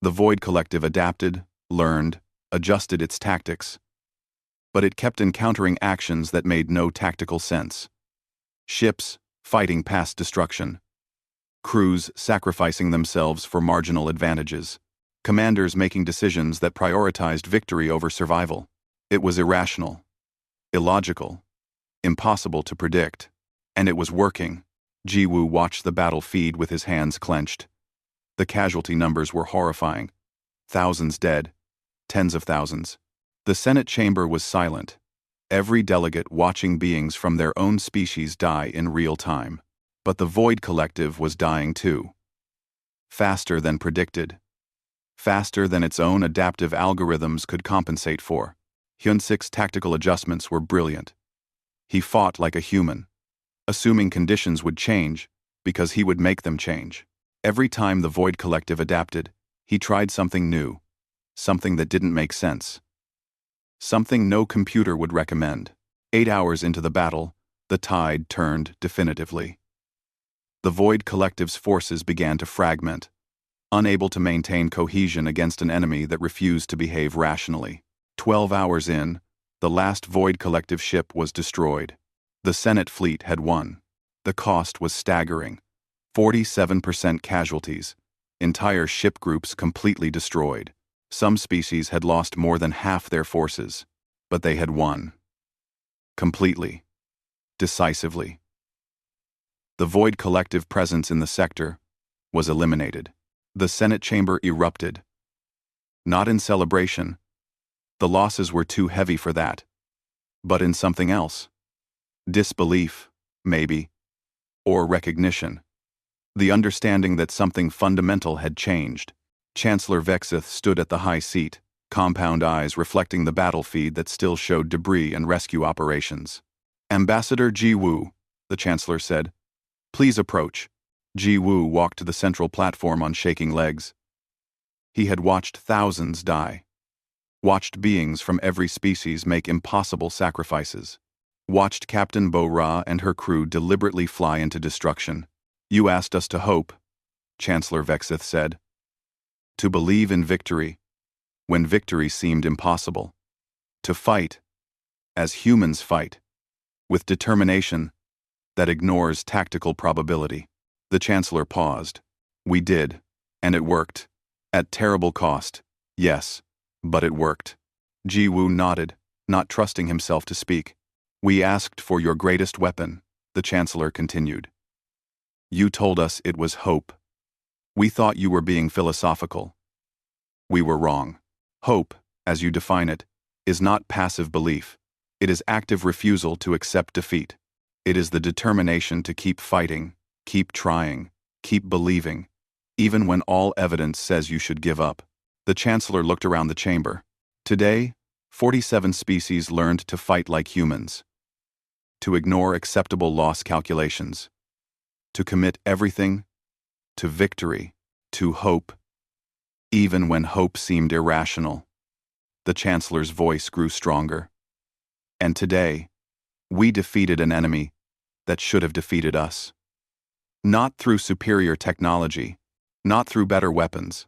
The Void Collective adapted, learned, adjusted its tactics. But it kept encountering actions that made no tactical sense. Ships fighting past destruction. Crews sacrificing themselves for marginal advantages. Commanders making decisions that prioritized victory over survival. It was irrational, illogical, impossible to predict. And it was working. Jiwoo watched the battle feed with his hands clenched. The casualty numbers were horrifying. Thousands dead. Tens of thousands. The Senate chamber was silent. Every delegate watching beings from their own species die in real time. But the Void Collective was dying too. Faster than predicted. Faster than its own adaptive algorithms could compensate for. Hyun-sik's tactical adjustments were brilliant. He fought like a human, assuming conditions would change, because he would make them change. Every time the Void Collective adapted, he tried something new, something that didn't make sense. Something no computer would recommend. 8 hours into the battle, the tide turned definitively. The Void Collective's forces began to fragment, unable to maintain cohesion against an enemy that refused to behave rationally. 12 hours in, the last Void Collective ship was destroyed. The Senate fleet had won. The cost was staggering. 47% casualties. Entire ship groups completely destroyed. Some species had lost more than half their forces, but they had won. Completely. Decisively. The Void Collective presence in the sector was eliminated. The Senate chamber erupted. Not in celebration. The losses were too heavy for that. But in something else. Disbelief, maybe, or recognition. The understanding that something fundamental had changed. Chancellor Vexith stood at the high seat, compound eyes reflecting the battlefield that still showed debris and rescue operations. Ambassador Ji Woo, the Chancellor said. Please approach. Ji Woo walked to the central platform on shaking legs. He had watched thousands die. Watched beings from every species make impossible sacrifices. Watched Captain Bo-Ra and her crew deliberately fly into destruction. You asked us to hope, Chancellor Vexith said. To believe in victory, when victory seemed impossible. To fight, as humans fight, with determination that ignores tactical probability. The Chancellor paused. We did, and it worked. At terrible cost, yes, but it worked. Ji Woo nodded, not trusting himself to speak. We asked for your greatest weapon, the Chancellor continued. You told us it was hope. We thought you were being philosophical. We were wrong. Hope, as you define it, is not passive belief. It is active refusal to accept defeat. It is the determination to keep fighting, keep trying, keep believing, even when all evidence says you should give up. The Chancellor looked around the chamber. Today, 47 species learned to fight like humans. To ignore acceptable loss calculations. To commit everything to victory, to hope, even when hope seemed irrational. The Chancellor's voice grew stronger. And today, we defeated an enemy that should have defeated us. Not through superior technology, not through better weapons,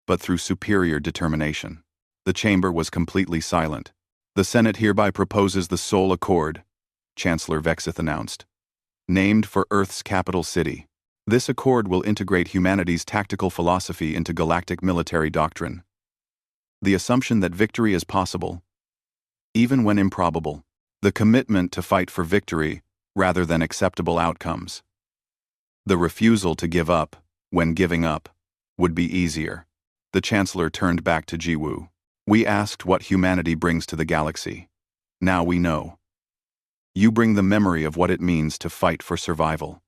but through superior determination. The chamber was completely silent. The Senate hereby proposes the Soul Accord, Chancellor Vexith announced. Named for Earth's capital city. This accord will integrate humanity's tactical philosophy into galactic military doctrine. The assumption that victory is possible, even when improbable. The commitment to fight for victory rather than acceptable outcomes. The refusal to give up, when giving up, would be easier. The Chancellor turned back to Ji Woo. We asked what humanity brings to the galaxy. Now we know. You bring the memory of what it means to fight for survival.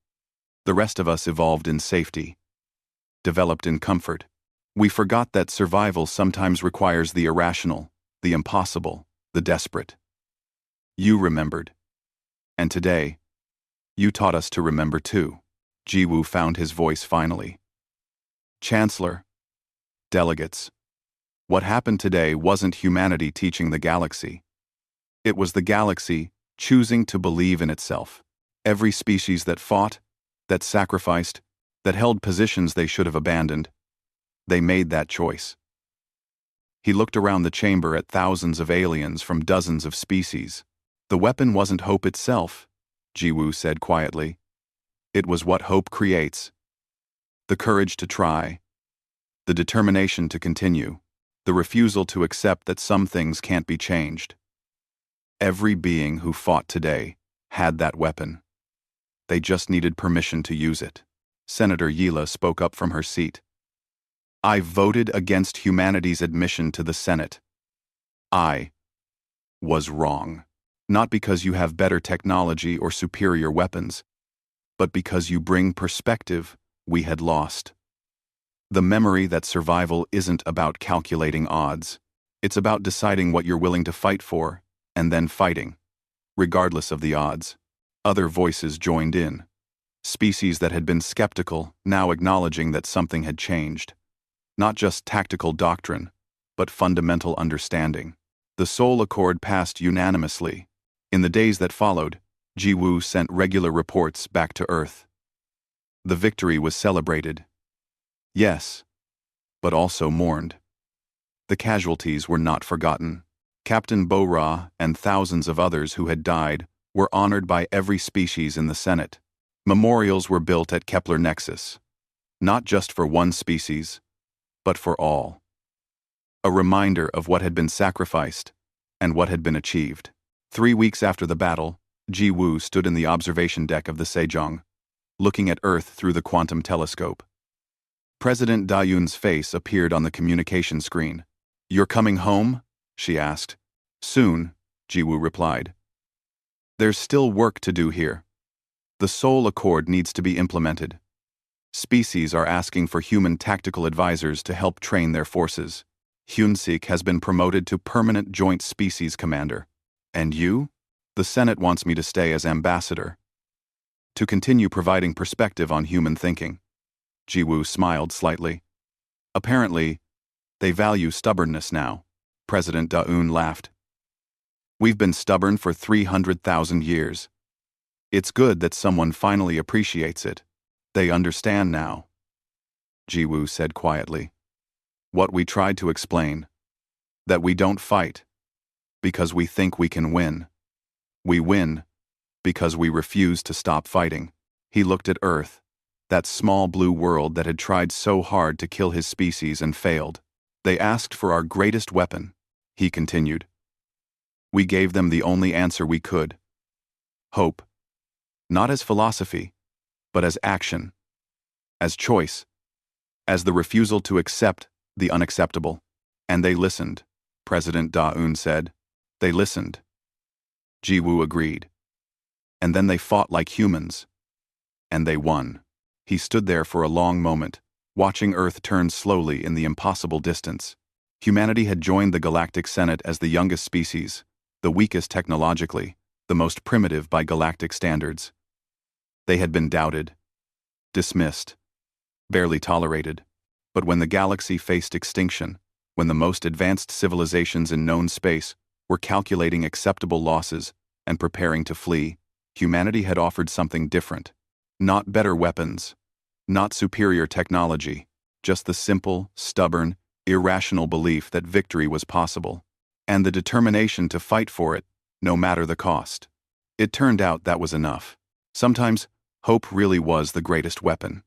The rest of us evolved in safety, developed in comfort. We forgot that survival sometimes requires the irrational, the impossible, the desperate. You remembered. And today, you taught us to remember too. Ji Woo found his voice finally. Chancellor, delegates, what happened today wasn't humanity teaching the galaxy. It was the galaxy choosing to believe in itself. Every species that fought, that sacrificed, that held positions they should have abandoned, they made that choice. He looked around the chamber at thousands of aliens from dozens of species. The weapon wasn't hope itself, Ji Woo said quietly. It was what hope creates. The courage to try, the determination to continue, the refusal to accept that some things can't be changed. Every being who fought today had that weapon. They just needed permission to use it. Senator Yila spoke up from her seat. I voted against humanity's admission to the Senate. I was wrong. Not because you have better technology or superior weapons, but because you bring perspective we had lost. The memory that survival isn't about calculating odds. It's about deciding what you're willing to fight for, and then fighting, regardless of the odds. Other voices joined in. Species that had been skeptical, now acknowledging that something had changed. Not just tactical doctrine, but fundamental understanding. The Soul Accord passed unanimously. In the days that followed, Ji Woo sent regular reports back to Earth. The victory was celebrated. Yes, but also mourned. The casualties were not forgotten. Captain Bo-Ra and thousands of others who had died were honored by every species in the Senate. Memorials were built at Kepler Nexus, not just for one species, but for all. A reminder of what had been sacrificed and what had been achieved. 3 weeks after the battle, Ji Woo stood in the observation deck of the Sejong, looking at Earth through the quantum telescope. President Dayun's face appeared on the communication screen. You're coming home? She asked. Soon, Ji Woo replied. There's still work to do here. The Soul Accord needs to be implemented. Species are asking for human tactical advisors to help train their forces. Hyunsik has been promoted to Permanent Joint Species Commander. And you? The Senate wants me to stay as ambassador. To continue providing perspective on human thinking. Jiwoo smiled slightly. Apparently, they value stubbornness now. President Da-un laughed. We've been stubborn for 300,000 years. It's good that someone finally appreciates it. They understand now. Jiwoo said quietly. What we tried to explain. That we don't fight. Because we think we can win. We win. Because we refuse to stop fighting. He looked at Earth. That small blue world that had tried so hard to kill his species and failed. They asked for our greatest weapon. He continued. We gave them the only answer we could. Hope. Not as philosophy, but as action. As choice. As the refusal to accept the unacceptable. And they listened, President Da-un said. They listened. Jiwoo agreed. And then they fought like humans. And they won. He stood there for a long moment, watching Earth turn slowly in the impossible distance. Humanity had joined the Galactic Senate as the youngest species, the weakest technologically, the most primitive by galactic standards. They had been doubted, dismissed, barely tolerated. But when the galaxy faced extinction, when the most advanced civilizations in known space were calculating acceptable losses and preparing to flee, humanity had offered something different. Not better weapons, not superior technology, just the simple, stubborn, irrational belief that victory was possible, and the determination to fight for it, no matter the cost. It turned out that was enough. Sometimes, hope really was the greatest weapon.